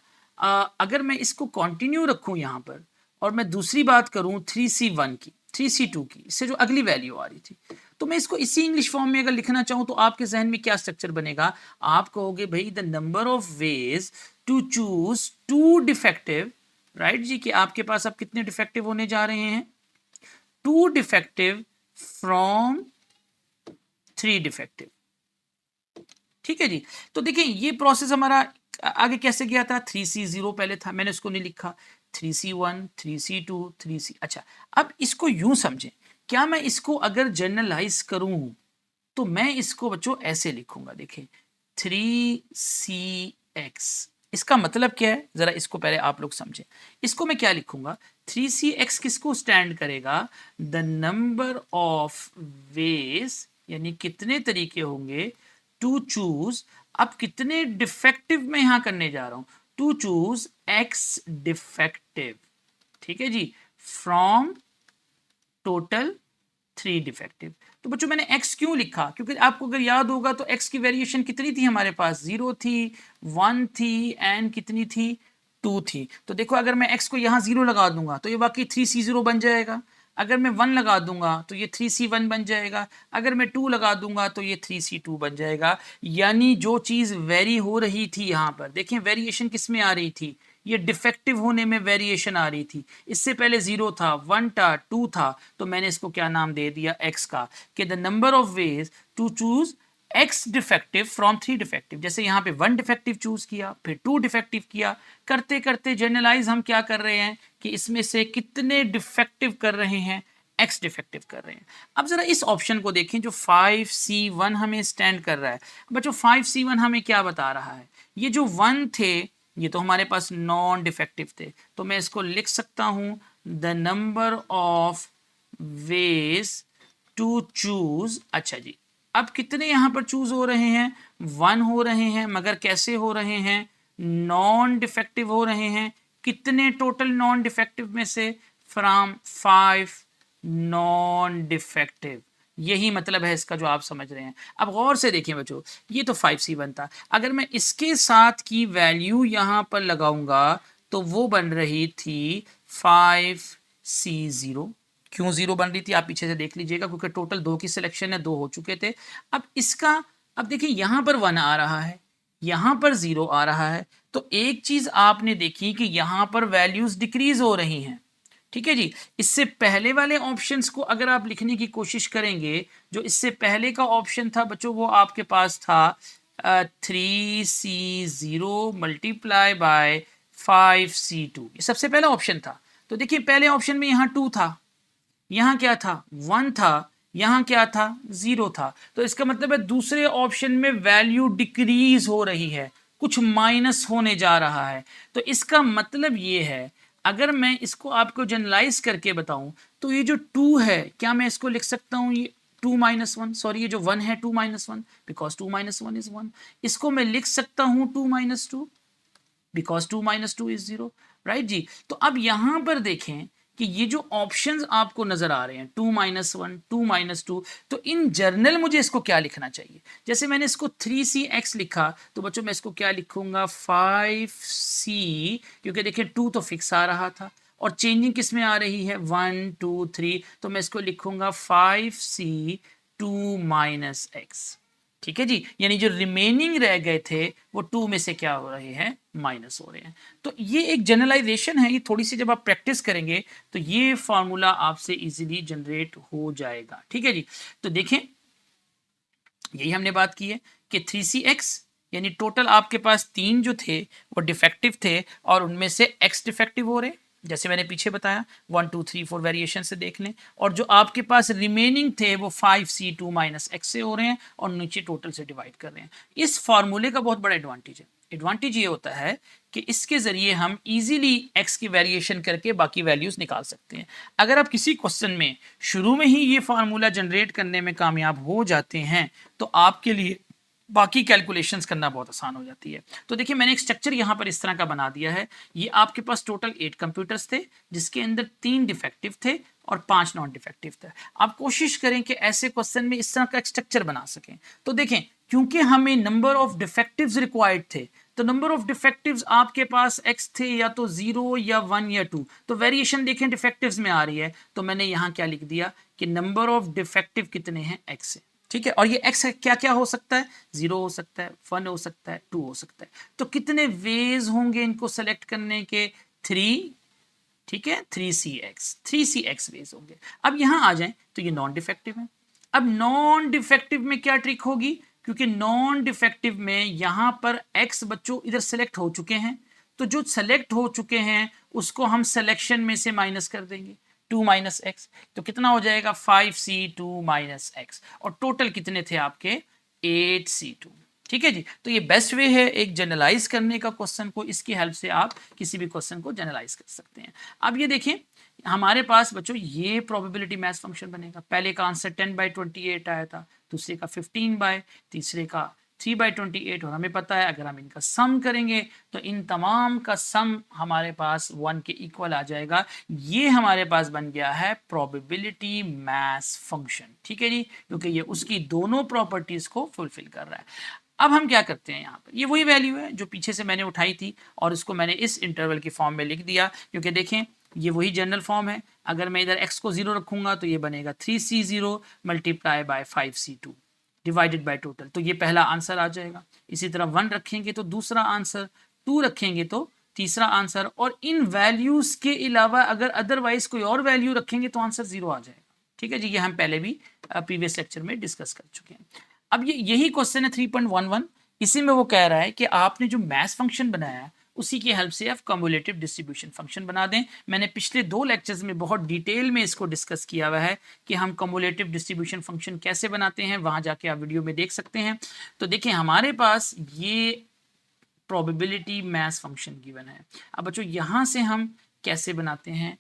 अगर मैं इसको कंटिन्यू रखूं यहाँ पर, और मैं दूसरी बात करूं 3c1 की, 3c2 की, इससे जो अगली वैल्यू आ रही थी, तो मैं इसको इसी इंग्लिश फॉर्म में अगर लिखना चाहूं तो आपके जहन में क्या स्ट्रक्चर बनेगा? आप कहोगे भाई the number of ways to choose 2 defective, right जी, कि आपके पास अब कितने डिफेक्टिव होने जा रहे हैं? 2 डिफेक्टिव फ्रॉम 3 डिफेक्टिव। ठीक है जी। तो देखिए ये प्रोसेस हमारा आगे कैसे गया था, 3c0 पहले था, मैंने उसको नहीं लिखा, 3c1, 3c2, 3c। अच्छा, अब इसको यूं समझें, क्या मैं इसको अगर जनरलाइज करूं तो मैं इसको बच्चों ऐसे लिखूंगा, देखें 3cx। इसका मतलब क्या है, जरा इसको पहले आप लोग समझें। इसको मैं क्या लिखूंगा, 3cx किसको स्टैंड करेगा? द नंबर ऑफ वेज, यानी कितने तरीके होंगे टू चूज। अब कितने डिफेक्टिव मैं यहां करने जा रहा हूं, टू चूज x डिफेक्टिव। ठीक है जी, फ्रॉम टोटल 3 डिफेक्टिव। तो बच्चों मैंने x क्यों लिखा, क्योंकि आपको अगर याद होगा तो x की वेरिएशन कितनी थी हमारे पास, 0 थी, 1 थी, एंड कितनी थी, 2 थी। तो देखो अगर मैं x को यहाँ 0 लगा दूंगा तो ये बाकी 3c0 बन जाएगा। अगर मैं 1 लगा दूंगा तो ये 3C1 बन जाएगा, अगर मैं 2 लगा दूंगा तो ये 3C2 बन जाएगा। यानी जो चीज़ वेरी हो रही थी यहाँ पर, देखें वेरिएशन किस में आ रही थी, ये डिफेक्टिव होने में वेरिएशन आ रही थी। इससे पहले 0 था, 1 था, 2 था, तो मैंने इसको क्या नाम दे दिया, x का, कि the number of ways to choose x defective from 3 defective. जैसे यहाँ पे 1 डिफेक्टिव चूज किया, फिर 2 डिफेक्टिव किया, करते करते जनरलाइज हम क्या कर रहे हैं कि इसमें से कितने डिफेक्टिव कर रहे हैं, x डिफेक्टिव कर रहे हैं। अब जरा इस ऑप्शन को देखें जो 5C1 हमें स्टैंड कर रहा है। बच्चों 5C1 हमें क्या बता रहा है, ये जो 1 थे ये तो हमारे पास नॉन डिफेक्टिव थे, तो मैं इसको लिख सकता हूं the number of ways to choose. अच्छा जी, अब कितने यहां पर चूज हो रहे हैं, 1 हो रहे हैं, मगर कैसे हो रहे हैं, नॉन डिफेक्टिव हो रहे हैं। कितने टोटल नॉन डिफेक्टिव में से, फ्रॉम 5 नॉन डिफेक्टिव। यही मतलब है इसका जो आप समझ रहे हैं। अब गौर से देखिए बच्चों, ये तो 5C1 था, अगर मैं इसके साथ की वैल्यू यहां पर लगाऊंगा तो वो बन रही थी 5C0। क्यों 0 बन रही थी आप पीछे से देख लीजिएगा, क्योंकि टोटल 2 की सिलेक्शन है, 2 हो चुके थे। अब इसका, अब देखिए यहां पर 1 आ रहा है, यहां पर 0 आ रहा है, तो एक चीज आपने देखी कि यहां पर वैल्यूज डिक्रीज हो रही हैं। ठीक है जी, इससे पहले वाले ऑप्शंस को अगर आप लिखने की कोशिश करेंगे, जो इससे पहले का ऑप्शन था बच्चों, वो आपके पास था 3C0 मल्टीप्लाई बाय 5C2, ये सबसे पहला ऑप्शन था। तो देखिए पहले ऑप्शन में यहाँ 2 था, यहाँ क्या था, 1 था, यहाँ क्या था, 0 था। तो इसका मतलब है दूसरे ऑप्शन में वैल्यू डिक्रीज हो रही है, कुछ माइनस होने जा रहा है। तो इसका मतलब ये है, अगर मैं इसको आपको जनरलाइज करके बताऊं तो ये जो 2 है, क्या मैं इसको लिख सकता हूं, ये 2 माइनस 1, सॉरी ये जो 1 है 2 माइनस 1, बिकॉज 2 माइनस 1 इज 1। इसको मैं लिख सकता हूं 2 minus 2, because 2 minus 2 is 0, right जी। तो अब यहां पर देखें कि ये जो ऑप्शंस आपको नजर आ रहे हैं 2 माइनस 1, 2 माइनस 2, तो इन जर्नल मुझे इसको क्या लिखना चाहिए। जैसे मैंने इसको 3CX लिखा, तो बच्चों मैं इसको क्या लिखूंगा 5C, क्योंकि देखिए 2 तो फिक्स आ रहा था और चेंजिंग किस में आ रही है 1 2 3, तो मैं इसको लिखूंगा 5C 2 माइनस एक्स। ठीक है जी, यानी जो रिमेनिंग रह गए थे वो 2 में से क्या हो रहे हैं, माइनस हो रहे हैं। तो ये एक जनरलाइजेशन है, ये थोड़ी सी जब आप प्रैक्टिस करेंगे तो ये फार्मूला आपसे इजीली जनरेट हो जाएगा। ठीक है जी, तो देखें यही हमने बात की है कि 3CX यानी टोटल आपके पास 3 जो थे वो डिफेक्टिव थे और उनमें से x डिफेक्टिव हो रहे, जैसे मैंने पीछे बताया 1 2 3 4 वेरिएशन से देख लें, और जो आपके पास रिमेनिंग थे वो 5C2 माइनस एक्स से हो रहे हैं और नीचे टोटल से डिवाइड कर रहे हैं। इस फार्मूले का बहुत बड़ा एडवांटेज है, एडवांटेज ये होता है कि इसके जरिए हम इजीली x की वेरिएशन करके बाकी वैल्यूज निकाल सकते हैं। अगर आप किसी क्वेश्चन में शुरू में ही ये फार्मूला जनरेट करने में कामयाब हो जाते हैं तो आपके लिए बाकी कैलकुलेशंस करना बहुत आसान हो जाती है। तो देखिए मैंने एक स्ट्रक्चर यहाँ पर इस तरह का बना दिया है। ये आपके पास टोटल 8 कंप्यूटर्स थे जिसके अंदर 3 डिफेक्टिव थे और 5 नॉन डिफेक्टिव थे। आप कोशिश करें कि ऐसे क्वेश्चन में इस तरह का एक स्ट्रक्चर बना सकें। तो देखें क्योंकि हमें नंबर ऑफ डिफेक्टिव्स रिक्वायर्ड थे, तो नंबर ऑफ डिफेक्टिव्स आपके पास x थे या तो 0 या 1 या 2, तो वेरिएशन देखें डिफेक्टिव्स में आ रही है, तो मैंने यहाँ क्या लिख दिया कि नंबर ऑफ डिफेक्टिव कितने हैं, x से। ठीक है, और ये x क्या क्या हो सकता है, 0 हो सकता है, 1 हो सकता है, 2 हो सकता है। तो कितने वेज होंगे इनको सेलेक्ट करने के, 3। ठीक है, 3CX वेज होंगे। अब यहां आ जाएं तो ये नॉन डिफेक्टिव है। अब नॉन डिफेक्टिव में क्या ट्रिक होगी, क्योंकि नॉन डिफेक्टिव में यहां पर x बच्चों इधर सेलेक्ट हो चुके हैं, तो जो सेलेक्ट हो चुके हैं उसको हम सिलेक्शन में से माइनस कर देंगे 2 माइनस एक्स, तो कितना हो जाएगा 5C2 माइनस एक्स, और टोटल कितने थे आपके 8C2। ठीक है जी, तो ये बेस्ट वे है एक जनरलाइज करने का क्वेश्चन को, इसकी हेल्प से आप किसी भी क्वेश्चन को जनरलाइज कर सकते हैं। अब ये देखें हमारे पास बच्चों ये प्रोबेबिलिटी मैथ फंक्शन बनेगा। पहले का आंसर 10/28 आया था, दूसरे का 15 तीसरे का 3/28, और हमें पता है अगर हम इनका सम करेंगे तो इन तमाम का सम हमारे पास 1 के इक्वल आ जाएगा। ये हमारे पास बन गया है प्रोबेबिलिटी मैथ फंक्शन। ठीक है जी, क्योंकि ये उसकी दोनों प्रॉपर्टीज को फुलफिल कर रहा है। अब हम क्या करते हैं, यहाँ पर ये वही वैल्यू है जो पीछे से मैंने उठाई थी और इसको मैंने इस इंटरवल की फॉर्म में लिख दिया, क्योंकि देखें ये वही जनरल फॉर्म है। अगर मैं इधर x को 0 रखूंगा तो ये बनेगा 3c0 multiply by 5c2 divided by total, तो ये पहला आंसर आ जाएगा। इसी तरह 1 रखेंगे तो दूसरा आंसर, 2 रखेंगे तो तीसरा आंसर, और इन वैल्यूज के अलावा अगर अदरवाइज कोई और वैल्यू रखेंगे तो आंसर 0 आ जाएगा। ठीक है जी, ये हम पहले भी प्रीवियस लेक्चर में डिस्कस कर चुके हैं। अब ये यही क्वेश्चन है 3.11, इसी में वो कह रहा है कि आपने जो मैथ फंक्शन बनाया है उसी की हेल्प से आप कम्युलेटिव डिस्ट्रीब्यूशन फंक्शन बना दें। मैंने पिछले 2 लेक्चर्स में बहुत डिटेल में इसको डिस्कस किया हुआ है कि हम कम्युलेटिव डिस्ट्रीब्यूशन फंक्शन कैसे बनाते हैं, वहां जाके आप वीडियो में देख सकते हैं। तो देखिए हमारे पास ये प्रोबेबिलिटी मैथ फंक्शन गिवन है। अब बच्चों यहाँ से हम कैसे बनाते हैं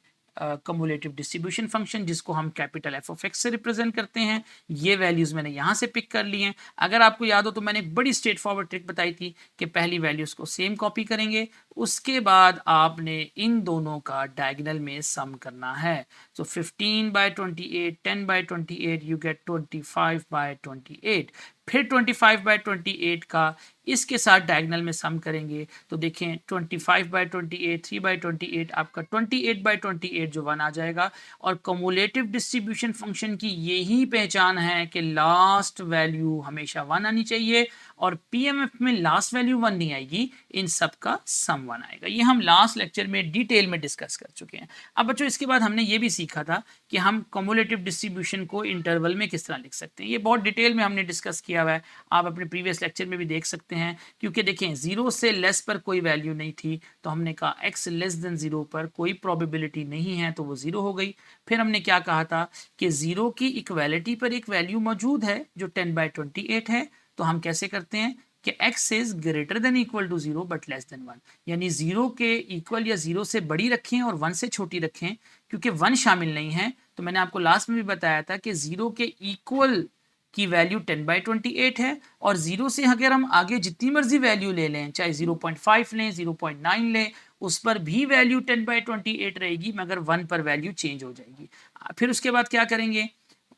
कम्युलेटिव डिस्ट्रीब्यूशन फंक्शन, जिसको हम कैपिटल एफ ऑफ एक्स से रिप्रेजेंट करते हैं। ये वैल्यूज मैंने यहाँ से पिक कर ली हैं। अगर आपको याद हो तो मैंने एक बड़ी स्ट्रेट फॉरवर्ड ट्रिक बताई थी कि पहली वैल्यूज को सेम कॉपी करेंगे, उसके बाद आपने इन दोनों का डायगोनल में सम करना है। सो 15/28, 10/28, यू गेट 25/28। फिर 25/28 का इसके साथ डायगोनल में सम करेंगे तो देखें 25/28, 3/28, आपका 28/28 जो 1 आ जाएगा। और कम्युलेटिव डिस्ट्रीब्यूशन फंक्शन की यही पहचान है कि लास्ट वैल्यू हमेशा 1 आनी चाहिए, और पीएमएफ में लास्ट वैल्यू 1 नहीं आएगी, इन सब का सम 1 आएगा। ये हम लास्ट लेक्चर में डिटेल में डिस्कस कर चुके हैं। अब बच्चों इसके बाद हमने ये भी सीखा था कि हम कम्युलेटिव डिस्ट्रीब्यूशन को इंटरवल में किस तरह लिख सकते हैं। ये बहुत डिटेल में हमने डिस्कस किया हुआ है, आप अपने प्रीवियस लेक्चर में भी देख सकते हैं। क्योंकि देखें 0 से लेस पर कोई वैल्यू नहीं थी, तो हमने कहा x लेस देन 0 पर कोई प्रोबेबिलिटी नहीं है, तो वो 0 हो गई। फिर हमने क्या कहा था कि 0 की इक्वालिटी पर एक वैल्यू मौजूद है जो 10/28 है, तो हम कैसे करते हैं कि x is greater than equal to 0 but less than 1, यानी 0 के इक्वल या 0 से बड़ी रखें और 1 से छोटी रखें। क्योंकि 1 शामिल नहीं है, तो मैंने आपको लास्ट में भी बताया था कि 0 के इक्वल की वैल्यू 10/28 है, और 0 से अगर हम आगे जितनी मर्जी वैल्यू ले लें, चाहे 0.5 लें, 0.9 लें, उस पर भी वैल्यू 10/28 रहेगी, मगर 1 पर वैल्यू चेंज हो जाएगी। फिर उसके बाद क्या करेंगे,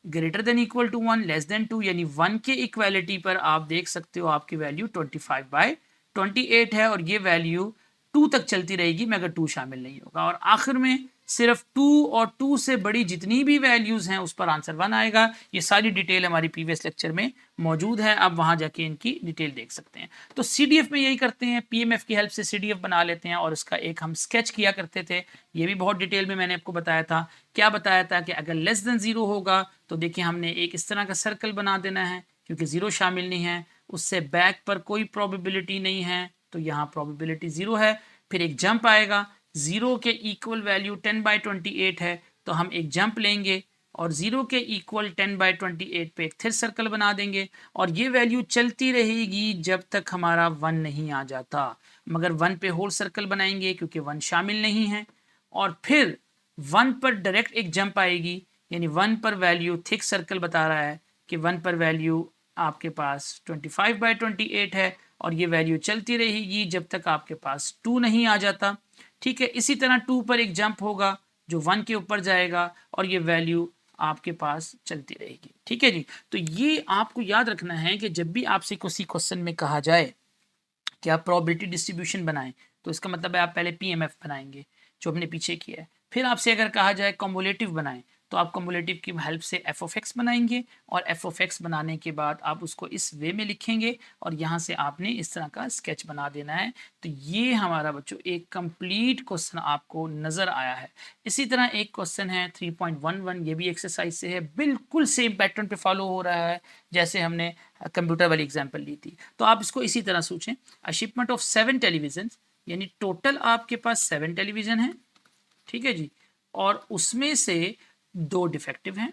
greater than equal to 1, less than 2, यानी 1 के इक्वालिटी पर आप देख सकते हो आपकी वैल्यू 25/28 है, और ये वैल्यू 2 तक चलती रहेगी मगर 2 शामिल नहीं होगा। और आखिर में सिर्फ 2 और 2 से बड़ी जितनी भी वैल्यूज हैं उस पर आंसर 1 आएगा। ये सारी डिटेल हमारी प्रीवियस लेक्चर में मौजूद है, आप वहां जाके इनकी डिटेल देख सकते हैं। तो सीडीएफ में यही करते हैं, पीएमएफ की हेल्प से सीडीएफ बना लेते हैं, और इसका एक हम स्केच किया करते थे। ये भी बहुत डिटेल में मैंने आपको बताया था। क्या बताया था कि अगर लेस देन 0 होगा तो देखिए हमने एक इस तरह का सर्कल बना देना है, क्योंकि 0 शामिल नहीं है, उससे बैक पर कोई प्रोबेबिलिटी नहीं है, तो यहाँ प्रोबेबिलिटी 0 है। फिर एक जंप आएगा, 0 के इक्वल वैल्यू 10/28 है, तो हम एक जंप लेंगे और 0 के इक्वल 10/28 पे एक फिर सर्कल बना देंगे, और ये वैल्यू चलती रहेगी जब तक हमारा 1 नहीं आ जाता। मगर 1 पे होल सर्कल बनाएंगे क्योंकि 1 शामिल नहीं है, और फिर 1 पर डायरेक्ट एक जंप आएगी, यानी 1 पर वैल्यू, थिक सर्कल बता रहा है कि 1 पर वैल्यू आपके पास 25/28 है, और ये वैल्यू चलती रहेगी जब तक आपके पास 2 नहीं आ जाता। ठीक है, इसी तरह 2 पर एक जंप होगा जो 1 के ऊपर जाएगा, और ये वैल्यू आपके पास चलती रहेगी। ठीक है जी, तो ये आपको याद रखना है कि जब भी आपसे किसी क्वेश्चन में कहा जाए कि आप प्रोबेबिलिटी डिस्ट्रीब्यूशन बनाएं, तो इसका मतलब है आप पहले पीएमएफ बनाएंगे जो हमने पीछे किया है। फिर आपसे अगर कहा जाए कम्युलेटिव बनाएं, तो आप कम्युलेटिव की हेल्प से एफ ऑफ एक्स बनाएंगे, और एफ ऑफ एक्स बनाने के बाद आप उसको इस वे में लिखेंगे, और यहाँ से आपने इस तरह का स्केच बना देना है। तो ये हमारा बच्चों एक कंप्लीट क्वेश्चन आपको नज़र आया है। इसी तरह एक क्वेश्चन है 3.11, ये भी एक्सरसाइज से है, बिल्कुल सेम पैटर्न पे फॉलो हो रहा है जैसे हमने कंप्यूटर वाली एग्जाम्पल ली थी। तो आप इसको इसी तरह सोचें, अ शिपमेंट ऑफ 7 टेलीविजन, यानी टोटल आपके पास 7 टेलीविजन है। ठीक है जी, और उसमें से 2 डिफेक्टिव हैं,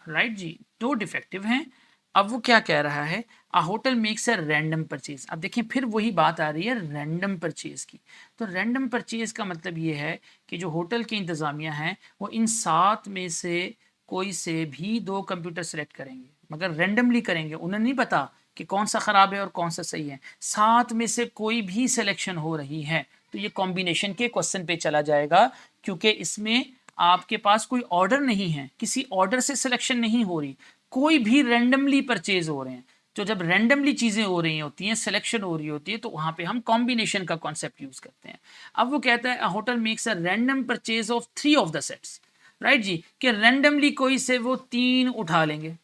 राइट जी, 2 डिफेक्टिव हैं। अब वो क्या कह रहा है, a hotel makes a random purchase. अब देखें फिर वही बात आ रही है रैंडम परचेज की। तो रैंडम परचेज का मतलब ये है कि जो होटल की इंतज़ामिया है वो इन 7 में से कोई से भी 2 कंप्यूटर सेलेक्ट करेंगे, मगर रैंडमली करेंगे, उन्हें नहीं पता कि कौन सा ख़राब है और कौन सा सही है। 7 में से कोई भी सिलेक्शन हो रही है, तो ये कॉम्बिनेशन के क्वेश्चन पे चला जाएगा, क्योंकि इसमें आपके पास कोई ऑर्डर नहीं है, किसी ऑर्डर से सिलेक्शन नहीं हो रही, कोई भी रैंडमली परचेज हो रहे हैं। तो जब रैंडमली चीज़ें हो रही होती हैं, सिलेक्शन हो रही होती है, तो वहाँ पे हम कॉम्बिनेशन का कॉन्सेप्ट यूज़ करते हैं। अब वो कहता है a hotel makes a random purchase of 3 of the sets, right जी, कि रैंडमली कोई से वो 3 उठा लेंगे,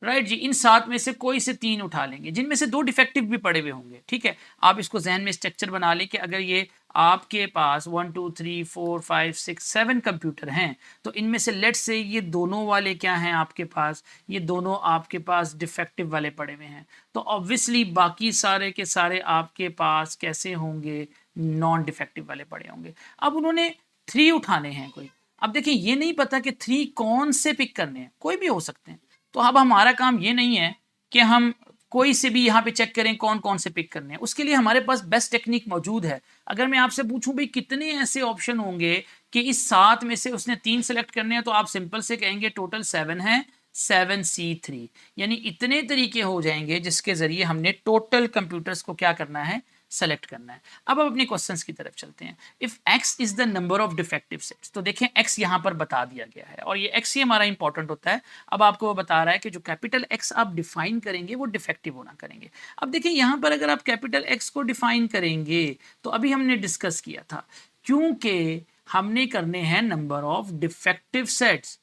राइट जी, इन 7 में से कोई से 3 उठा लेंगे, जिनमें से 2 डिफेक्टिव भी पड़े हुए होंगे, ठीक है। आप इसको ज़हन में स्ट्रक्चर बना लें कि अगर ये आपके पास 1 2 3 4 5 6 7 कंप्यूटर हैं, तो इनमें से लेट्स से ये दोनों वाले क्या हैं आपके पास, ये दोनों आपके पास डिफेक्टिव वाले पड़े हुए हैं, तो ऑब्वियसली बाकी सारे के सारे आपके पास कैसे होंगे, नॉन डिफेक्टिव वाले पड़े होंगे। अब उन्होंने 3 उठाने हैं कोई, अब देखिए ये नहीं पता कि 3 कौन से पिक करने हैं, कोई भी हो सकते हैं। तो अब हमारा काम ये नहीं है कि हम कोई से भी यहाँ पे चेक करें कौन कौन से पिक करने हैं, उसके लिए हमारे पास बेस्ट टेक्निक मौजूद है। अगर मैं आपसे पूछूं भाई कितने ऐसे ऑप्शन होंगे कि इस 7 में से उसने 3 सेलेक्ट करने हैं, तो आप सिंपल से कहेंगे टोटल 7 है, 7C3, यानी इतने तरीके हो जाएंगे जिसके जरिए हमने टोटल कंप्यूटर्स को क्या करना है, सेलेक्ट करना है। अब अपने क्वेश्चंस की तरफ चलते हैं। If x is the number of defective sets, तो देखें x यहाँ पर बता दिया गया है और ये x ही हमारा इंपॉर्टेंट होता है। अब आपको वो बता रहा है कि जो कैपिटल x आप डिफाइन करेंगे वो डिफेक्टिव होना करेंगे। अब देखिए यहाँ पर अगर आप कैपिटल x को डिफाइन करेंगे तो अभी हमने डिस्कस किया था, क्योंकि हमने करने हैं नंबर ऑफ डिफेक्टिव सेट्स।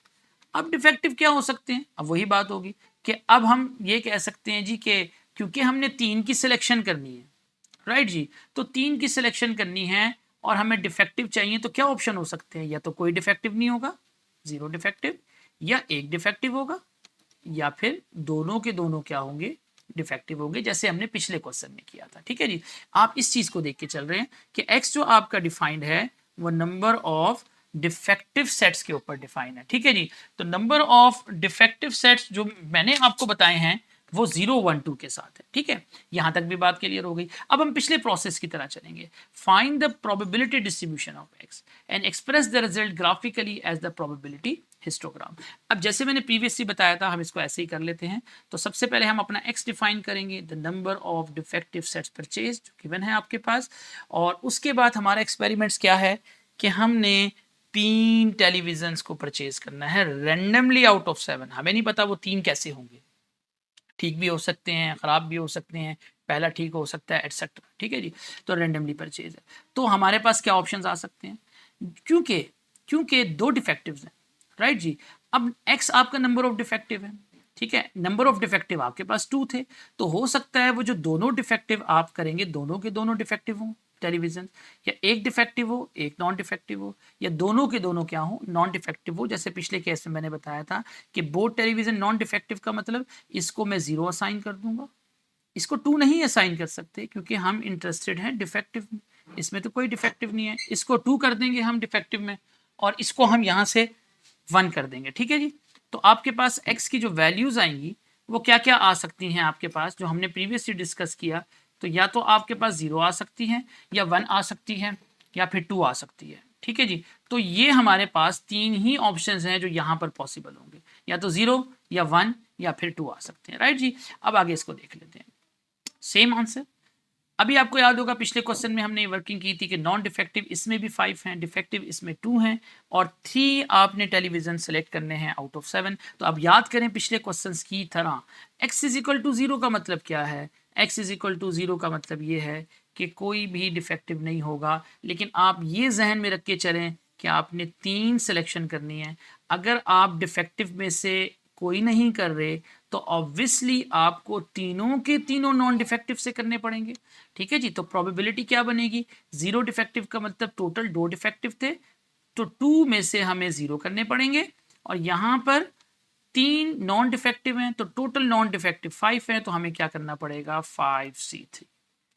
अब डिफेक्टिव क्या हो सकते हैं, अब वही बात होगी कि अब हम ये कह सकते हैं जी कि क्योंकि हमने 3 की सिलेक्शन करनी है, राइट जी, तो 3 की सिलेक्शन करनी है और हमें डिफेक्टिव चाहिए, तो क्या ऑप्शन हो सकते हैं, या तो कोई डिफेक्टिव नहीं होगा, 0 डिफेक्टिव, या एक डिफेक्टिव होगा, या फिर दोनों के दोनों क्या होंगे, डिफेक्टिव होंगे, जैसे हमने पिछले क्वेश्चन में किया था। ठीक है जी, आप इस चीज को देख के चल रहे हैं कि x जो आपका डिफाइंड है वो नंबर ऑफ डिफेक्टिव सेट्स के ऊपर डिफाइन है। ठीक है जी, तो नंबर ऑफ डिफेक्टिव सेट्स जो मैंने आपको बताए हैं वो 0 1 2 के साथ है। ठीक है, यहां तक भी बात क्लियर हो गई। अब हम पिछले प्रोसेस की तरह चलेंगे। Find the probability distribution of x and express the result graphically as the probability histogram. अब जैसे मैंने प्रीवियसली बताया था, हम इसको ऐसे ही कर लेते हैं। तो सबसे पहले हम अपना x डिफाइन करेंगे, the number of defective sets purchase जो गिवन है आपके पास, और उसके बाद हमारा एक्सपेरिमेंट्स क्या है कि हमने 3 टेलीविजन्स को परचेज करना है रैंडमली आउट ऑफ 7। हमें नहीं पता वो 3 कैसे होंगे, ठीक भी हो सकते हैं, खराब भी हो सकते हैं, पहला ठीक हो सकता है, एटसेट्रा। ठीक है जी, तो रैंडमली परचेज है। तो हमारे पास क्या ऑप्शंस आ सकते हैं, क्योंकि क्योंकि 2 डिफेक्टिव्स हैं, राइट जी। अब x आपका नंबर ऑफ डिफेक्टिव है, ठीक है, नंबर ऑफ डिफेक्टिव आपके पास 2 थे, तो हो सकता है वो जो दोनों डिफेक्टिव आप करेंगे दोनों के दोनों डिफेक्टिव हों टेलीविजन, या एक डिफेक्टिव हो एक नॉन डिफेक्टिव हो, या दोनों के दोनों क्या हो, नॉन डिफेक्टिव हो। जैसे पिछले केस में मैंने बताया था कि बोथ टेलीविजन नॉन डिफेक्टिव का मतलब इसको मैं 0 असाइन कर दूंगा, इसको 2 नहीं असाइन कर सकते क्योंकि हम इंटरेस्टेड हैं डिफेक्टिव में, इसमें तो कोई डिफेक्टिव नहीं है, इसको 2 कर देंगे हम डिफेक्टिव में, और इसको हम यहाँ से 1 कर देंगे। ठीक है जी, तो आपके पास x की जो वैल्यूज आएंगी वो क्या क्या आ सकती हैं आपके पास, जो हमने प्रीवियसली डिस्कस किया, तो या तो आपके पास 0 आ सकती है, या 1 आ सकती है, या फिर 2 आ सकती है। ठीक है जी, तो ये हमारे पास 3 ही ऑप्शंस हैं जो यहाँ पर पॉसिबल होंगे, या तो 0 या 1 या फिर 2 आ सकते हैं, राइट जी। अब आगे इसको देख लेते हैं, सेम आंसर। अभी आपको याद होगा पिछले क्वेश्चन में हमने वर्किंग की थी कि नॉन डिफेक्टिव इसमें भी 5 हैं, डिफेक्टिव इसमें 2 हैं, और 3 आपने टेलीविजन सेलेक्ट करने हैं आउट ऑफ 7। तो अब याद करें पिछले क्वेश्चंस की तरह, x इज इक्वल टू 0 का मतलब क्या है, x इज इक्वल टू 0 का मतलब ये है कि कोई भी डिफेक्टिव नहीं होगा, लेकिन आप ये जहन में रख के चलें कि आपने 3 सिलेक्शन करनी है। अगर आप डिफेक्टिव में से कोई नहीं कर रहे तो ऑब्वियसली आपको तीनों के तीनों नॉन डिफेक्टिव से करने पड़ेंगे। ठीक है जी, तो प्रोबेबिलिटी क्या बनेगी, 0 डिफेक्टिव का मतलब टोटल 2 डिफेक्टिव थे, तो 2 में से हमें 0 करने पड़ेंगे, और यहाँ पर 3 नॉन डिफेक्टिव हैं तो टोटल नॉन डिफेक्टिव 5 हैं, तो हमें क्या करना पड़ेगा 5C3,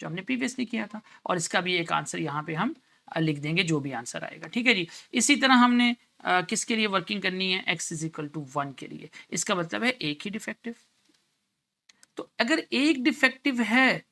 जो हमने प्रीवियसली किया था। और इसका भी एक आंसर यहाँ पे हम लिख देंगे, जो भी आंसर आएगा। ठीक है जी, इसी तरह हमने किसके लिए वर्किंग करनी है, x इज इक्वल टू 1 के लिए, इसका मतलब है एक ही डिफेक्टिव। तो अगर एक डिफेक्टिव है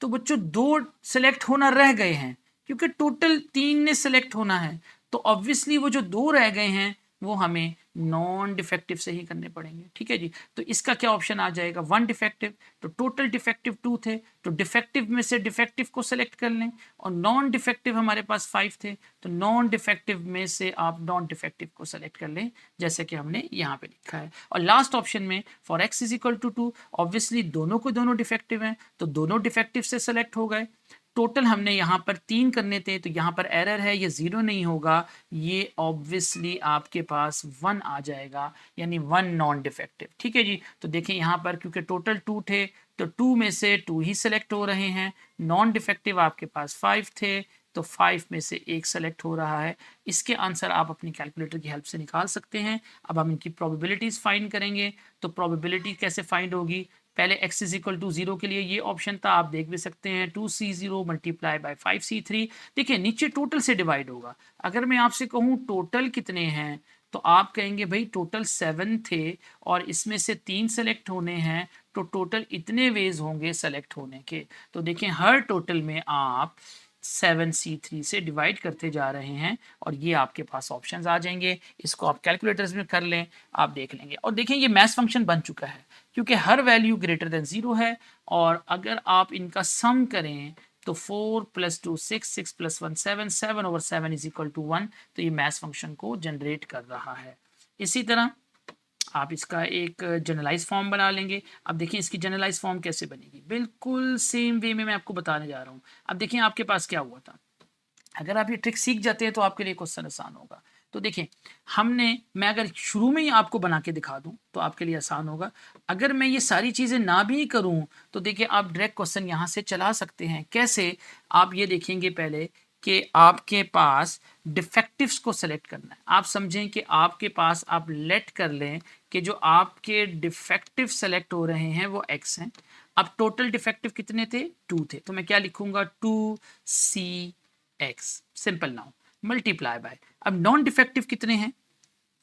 तो बच्चों 2 सेलेक्ट होना रह गए हैं, क्योंकि टोटल 3 ने सेलेक्ट होना है, तो ऑब्वियसली वो जो 2 रह गए हैं वो हमें नॉन डिफेक्टिव से ही करने पड़ेंगे। ठीक है जी, तो इसका क्या ऑप्शन आ जाएगा, 1 डिफेक्टिव। तो टोटल डिफेक्टिव 2 थे, तो डिफेक्टिव में से डिफेक्टिव को सेलेक्ट कर लें, और नॉन डिफेक्टिव हमारे पास 5 थे, तो नॉन डिफेक्टिव में से आप नॉन डिफेक्टिव को सेलेक्ट कर लें, जैसे कि हमने यहाँ पे लिखा है। और लास्ट ऑप्शन में for x is equal to 2, obviously दोनों को दोनों डिफेक्टिव हैं, तो दोनों डिफेक्टिव से सेलेक्ट हो गए। टोटल हमने यहाँ पर 3 करने थे, तो यहाँ पर एरर है, ये 0 नहीं होगा, ये ऑब्वियसली आपके पास 1 आ जाएगा, यानी 1 नॉन डिफेक्टिव। ठीक है जी, तो देखें यहाँ पर क्योंकि टोटल 2 थे, तो 2 में से 2 ही सेलेक्ट हो रहे हैं, नॉन डिफेक्टिव आपके पास 5 थे, तो 5 में से 1 सेलेक्ट हो रहा है। इसके आंसर आप अपनी कैलकुलेटर की हेल्प से निकाल सकते हैं। अब हम इनकी प्रोबेबिलिटीज़ फाइंड करेंगे, तो प्रोबेबिलिटी कैसे फाइंड होगी, पहले x इज इक्वल टू 0 के लिए ये ऑप्शन था, आप देख भी सकते हैं 2c0 मल्टीप्लाई बाय 5c3। देखिए नीचे टोटल से डिवाइड होगा। अगर मैं आपसे कहूँ टोटल कितने हैं, तो आप कहेंगे भाई टोटल 7 थे और इसमें से 3 सेलेक्ट होने हैं, तो टोटल इतने वेज होंगे सेलेक्ट होने के। तो देखें हर टोटल में आप 7c3 से डिवाइड करते जा रहे हैं, और ये आपके पास ऑप्शंस आ जाएंगे। इसको आप कैलकुलेटर्स में कर लें, आप देख लेंगे। और देखें ये मैथ्स फंक्शन बन चुका है, क्योंकि हर वैल्यू ग्रेटर देन 0 है, और अगर आप इनका सम करें तो 4 + 2 6, 6 + 1 7, 7/7 इज इक्वल टू 1, तो ये मैथ्स फंक्शन को जनरेट कर रहा है। इसी तरह आप इसका एक जनरलाइज फॉर्म बना लेंगे। अब देखिए इसकी जनरलाइज फॉर्म कैसे बनेगी, बिल्कुल सेम वे में मैं आपको बताने जा रहा हूँ। अब देखिए आपके पास क्या हुआ था, अगर आप ये ट्रिक सीख जाते हैं तो आपके लिए क्वेश्चन आसान होगा। तो देखिए मैं अगर शुरू में ही आपको बना के दिखा दूं तो आपके लिए आसान होगा। अगर मैं ये सारी चीज़ें ना भी करूं तो देखिए आप डायरेक्ट क्वेश्चन यहाँ से चला सकते हैं। कैसे, आप ये देखेंगे पहले कि आपके पास डिफेक्टिव्स को सेलेक्ट करना है। आप समझें कि आपके पास, आप लेट कर लें कि जो आपके डिफेक्टिव सेलेक्ट हो रहे हैं वो x हैं। अब टोटल डिफेक्टिव कितने थे, 2 थे, तो मैं क्या लिखूंगा, 2c(x), simple now multiply by, अब नॉन डिफेक्टिव कितने हैं,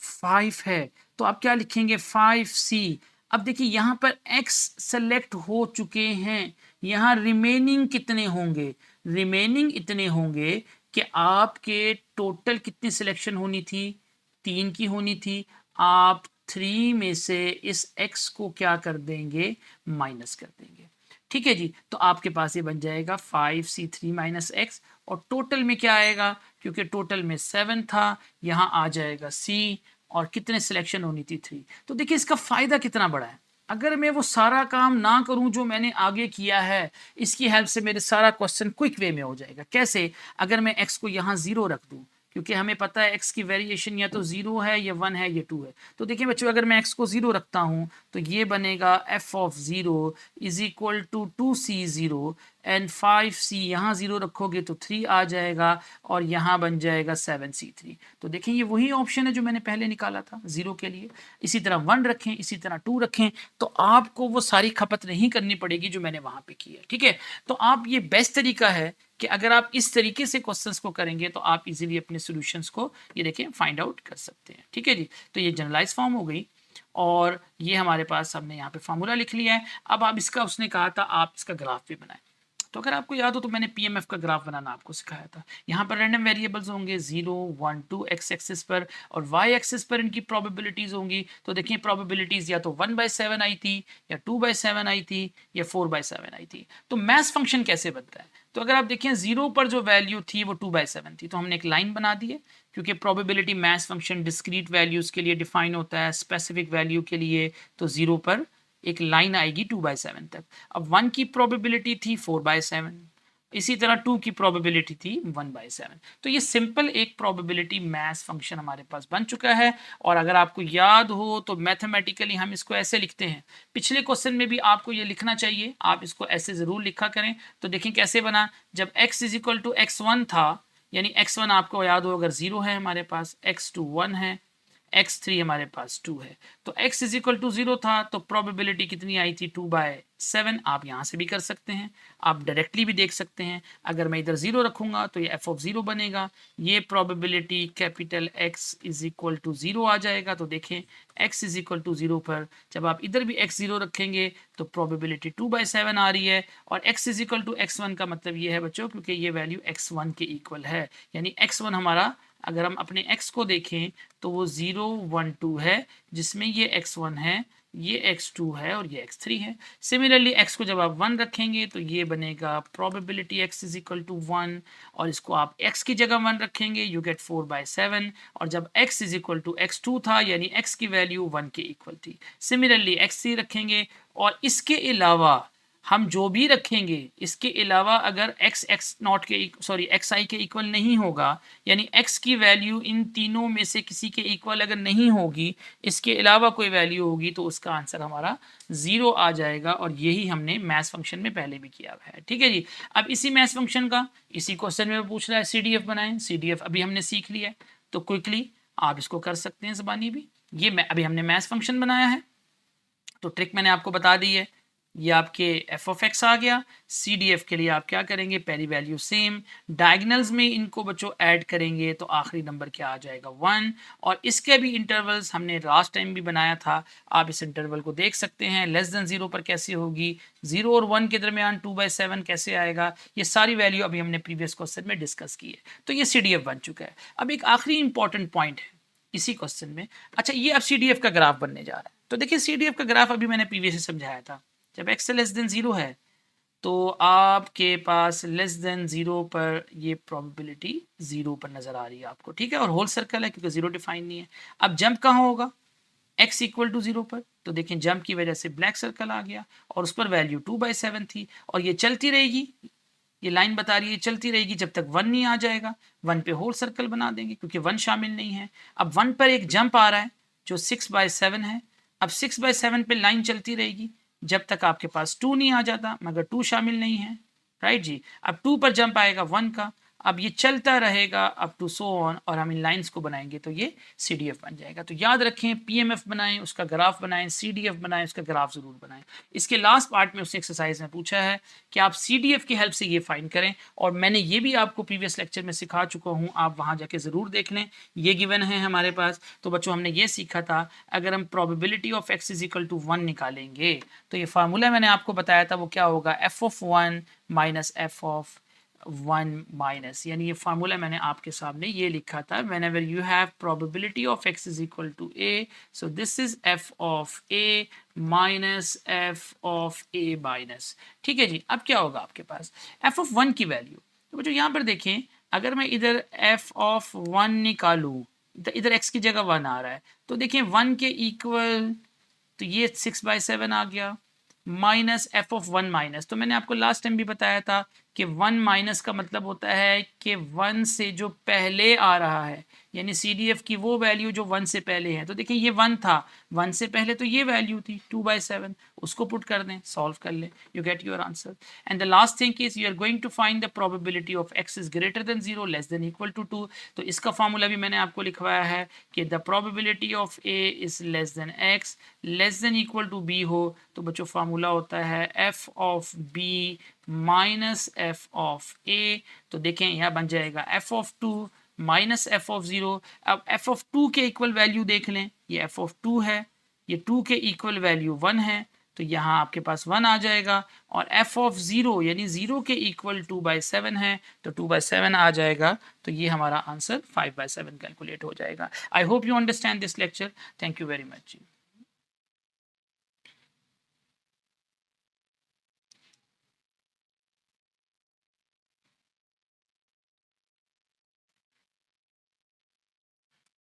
5 है, तो आप क्या लिखेंगे, 5c। अब देखिए यहां पर x सेलेक्ट हो चुके हैं, यहां रिमेनिंग कितने होंगे, रिमेनिंग इतने होंगे कि आपके टोटल कितनी सिलेक्शन होनी थी, 3 की होनी थी। आप 3 में से इस x को क्या कर देंगे, माइनस कर देंगे। ठीक है जी, तो आपके पास ये बन जाएगा 5c3 - x, और टोटल में क्या आएगा, क्योंकि टोटल में 7 था, यहाँ आ जाएगा c, और कितने सिलेक्शन होनी थी, 3। तो देखिए इसका फायदा कितना बड़ा है। अगर मैं वो सारा काम ना करूं जो मैंने आगे किया है, इसकी हेल्प से मेरे सारा क्वेश्चन क्विक वे में हो जाएगा। कैसे, अगर मैं x को यहाँ 0 रख दूं, क्योंकि हमें पता है x की वेरिएशन या तो 0 है, या 1 है, या 2 है। तो देखिए बच्चों अगर मैं x को 0 रखता हूं तो ये बनेगा f(0) is equal to 2c0, and 5c यहाँ 0 रखोगे तो 3 आ जाएगा, और यहाँ बन जाएगा 7c3। तो देखें ये वही ऑप्शन है जो मैंने पहले निकाला था 0 के लिए। इसी तरह 1 रखें, इसी तरह 2 रखें, तो आपको वो सारी खपत नहीं करनी पड़ेगी जो मैंने वहाँ पे की है। ठीक है, तो आप, ये बेस्ट तरीका है कि अगर आप इस तरीके से क्वेश्चंस को करेंगे तो आप इजीली अपने सॉल्यूशंस को ये देखें फाइंड आउट कर सकते हैं। ठीक है जी, तो ये जनरलाइज फॉर्म हो गई, और ये हमारे पास हमने यहाँ पे फार्मूला लिख लिया है। अब आप इसका, उसने कहा था आप इसका ग्राफ भी बनाएं, तो अगर आपको याद हो तो मैंने पीएमएफ का ग्राफ बनाना आपको सिखाया था। यहाँ पर रैंडम वेरिएबल्स होंगे 0 1 2 एक्स एक्सिस पर, और वाई एक्सिस पर इनकी प्रोबेबिलिटीज होंगी। तो देखिए प्रोबेबिलिटीज या तो 1/7 आई थी, या 2/7 आई थी, या 4/7 आई थी। तो मैथ्स फंक्शन कैसे बनता है, तो अगर आप देखें 0 पर जो वैल्यू थी वो 2/7 थी, तो हमने एक लाइन बना दी है, क्योंकि probability maths function discrete values के लिए डिफाइन होता है, स्पेसिफिक वैल्यू के लिए तो 0 पर एक लाइन आएगी 2/7 तक। अब 1 की प्रोबेबिलिटी थी 4/7, इसी तरह 2 की प्रोबेबिलिटी थी 1/7। तो ये सिंपल एक प्रोबेबिलिटी मैथ्स फंक्शन हमारे पास बन चुका है। और अगर आपको याद हो तो मैथमेटिकली हम इसको ऐसे लिखते हैं, पिछले क्वेश्चन में भी आपको ये लिखना चाहिए, आप इसको ऐसे ज़रूर लिखा करें। तो देखें कैसे बना, जब x = x1 था, यानी x1 आपको याद हो अगर 0 है हमारे पास, x2 1 है, x3 हमारे पास 2 है, तो x = 0 था, तो प्रोबेबिलिटी कितनी आई थी, 2/7। आप यहाँ से भी कर सकते हैं, आप डायरेक्टली भी देख सकते हैं। अगर मैं इधर 0 रखूंगा तो ये f(0) बनेगा, ये प्रोबेबिलिटी कैपिटल x = 0 आ जाएगा। तो देखें x = 0 पर जब आप इधर भी x0 रखेंगे तो प्रोबेबिलिटी 2/7 आ रही है, और x = x1 का मतलब ये है बच्चों, क्योंकि ये वैल्यू x1 के इक्वल है, यानी x1 हमारा अगर हम अपने x को देखें तो वो 0 1 2 है, जिसमें ये x1 है, ये x2 है और ये x3 है। सिमिलरली x को जब आप 1 रखेंगे तो ये बनेगा probability x is equal to 1, और इसको आप x की जगह 1 रखेंगे, यू गेट 4/7, और जब x is equal to x2 था यानी x की वैल्यू 1 के इक्वल थी। सिमिलरली x3 रखेंगे, और इसके अलावा हम जो भी रखेंगे, इसके अलावा अगर x i के इक्वल नहीं होगा, यानी x की वैल्यू इन तीनों में से किसी के इक्वल अगर नहीं होगी, इसके अलावा कोई वैल्यू होगी, तो उसका आंसर हमारा 0 आ जाएगा। और यही हमने मैथ्स फंक्शन में पहले भी किया हुआ है। ठीक है जी। अब इसी मैथ्स फंक्शन का इसी क्वेश्चन में पूछ रहा है CDF बनाएं। CDF अभी हमने सीख लिया है, तो क्विकली आप इसको कर सकते हैं ज़बानी भी। ये अभी हमने मैथ्स फंक्शन बनाया है, तो ट्रिक मैंने आपको बता दी है। ये आपके एफ ऑफ एक्स आ गया। सी डी एफ के लिए आप क्या करेंगे, पहली वैल्यू सेम, डायगनल्स में इनको बच्चों ऐड करेंगे तो आखिरी नंबर क्या आ जाएगा 1। और इसके भी इंटरवल्स हमने लास्ट टाइम भी बनाया था, आप इस इंटरवल को देख सकते हैं। लेस देन 0 पर कैसे होगी, 0 और 1 के दरमियान 2/7 कैसे आएगा, ये सारी वैल्यू अभी हमने प्रीवियस क्वेश्चन में डिस्कस की है। तो ये सी डी एफ बन चुका है। अब एक आखिरी इंपॉर्टेंट पॉइंट है इसी क्वेश्चन में। अच्छा, ये अब सी डी एफ का ग्राफ बनने जा रहा है। तो देखिए सी डी एफ का ग्राफ अभी मैंने प्रीवियस समझाया था, जब x लेस देन 0 है तो आपके पास लेस देन 0 पर ये प्रोबेबिलिटी 0 पर नजर आ रही है आपको। ठीक है, और होल सर्कल है क्योंकि 0 डिफाइन नहीं है। अब जंप कहाँ होगा, x इक्वल टू 0 पर, तो देखें जंप की वजह से ब्लैक सर्कल आ गया और उस पर वैल्यू 2/7 थी, और ये चलती रहेगी, ये लाइन बता रही है चलती रहेगी जब तक 1 नहीं आ जाएगा। 1 पे होल सर्कल बना देंगे क्योंकि 1 शामिल नहीं है। अब 1 पर एक जंप आ रहा है जो 6/7 है। अब 6/7 पे लाइन चलती रहेगी जब तक आपके पास 2 नहीं आ जाता, मगर 2 शामिल नहीं है, राइट जी। अब 2 पर जंप आएगा 1 का, अब ये चलता रहेगा अप टू सो ऑन, और हम इन लाइंस को बनाएंगे तो ये CDF बन जाएगा। तो याद रखें, PMF बनाएं उसका ग्राफ बनाएं, CDF बनाएं उसका ग्राफ जरूर बनाएं। इसके लास्ट पार्ट में उस एक्सरसाइज में पूछा है कि आप CDF की हेल्प से ये फाइंड करें, और मैंने ये भी आपको प्रीवियस लेक्चर में सिखा चुका हूँ, आप वहाँ जाके ज़रूर देख लें। ये गिवन है हमारे पास। तो बच्चों हमने ये सीखा था, अगर हम probability of x is equal to 1 निकालेंगे तो ये फार्मूला मैंने आपको बताया था, वो क्या होगा, f(1) माइनस f(1) माइनस, यानी ये फार्मूला मैंने आपके सामने ये लिखा था, whenever you have probability of x is equal to a, so this is f of a minus f of a minus। ठीक है जी। अब क्या होगा आपके पास f of 1 की वैल्यू, तो बच्चों यहाँ पर देखें, अगर मैं इधर f of 1 निकालूं, इधर x की जगह 1 आ रहा है, तो देखें 1 के इक्वल, तो ये 6/7 आ गया, माइनस एफ ऑफ 1 माइनस, तो मैंने आपको लास्ट टाइम भी बताया था कि 1 माइनस का मतलब होता है कि 1 से जो पहले आ रहा है, यानी CDF की वो वैल्यू जो 1 से पहले है। तो देखिए ये 1 था, 1 से पहले तो ये वैल्यू थी 2/7, उसको पुट कर दें, सॉल्व कर लें, you get your answer. And the last thing is you are going to find the probability of x is greater than 0 less than equal to 2। तो इसका फार्मूला भी मैंने आपको लिखवाया है कि the probability of a is less than x, less than equal to b हो तो बच्चों फार्मूला होता है f of b minus f of a। तो देखें यहाँ बन जाएगा f of 2 minus f of 0। अब f ऑफ 2 के इक्वल वैल्यू देख लें, ये f ऑफ 2 है, ये 2 के इक्वल वैल्यू 1 है, तो यहाँ आपके पास 1 आ जाएगा। और f ऑफ 0 यानी 0 के इक्वल 2/7 है, तो 2/7 आ जाएगा। तो ये हमारा आंसर 5/7 कैलकुलेट हो जाएगा। I hope you understand this lecture. Thank you very much ji.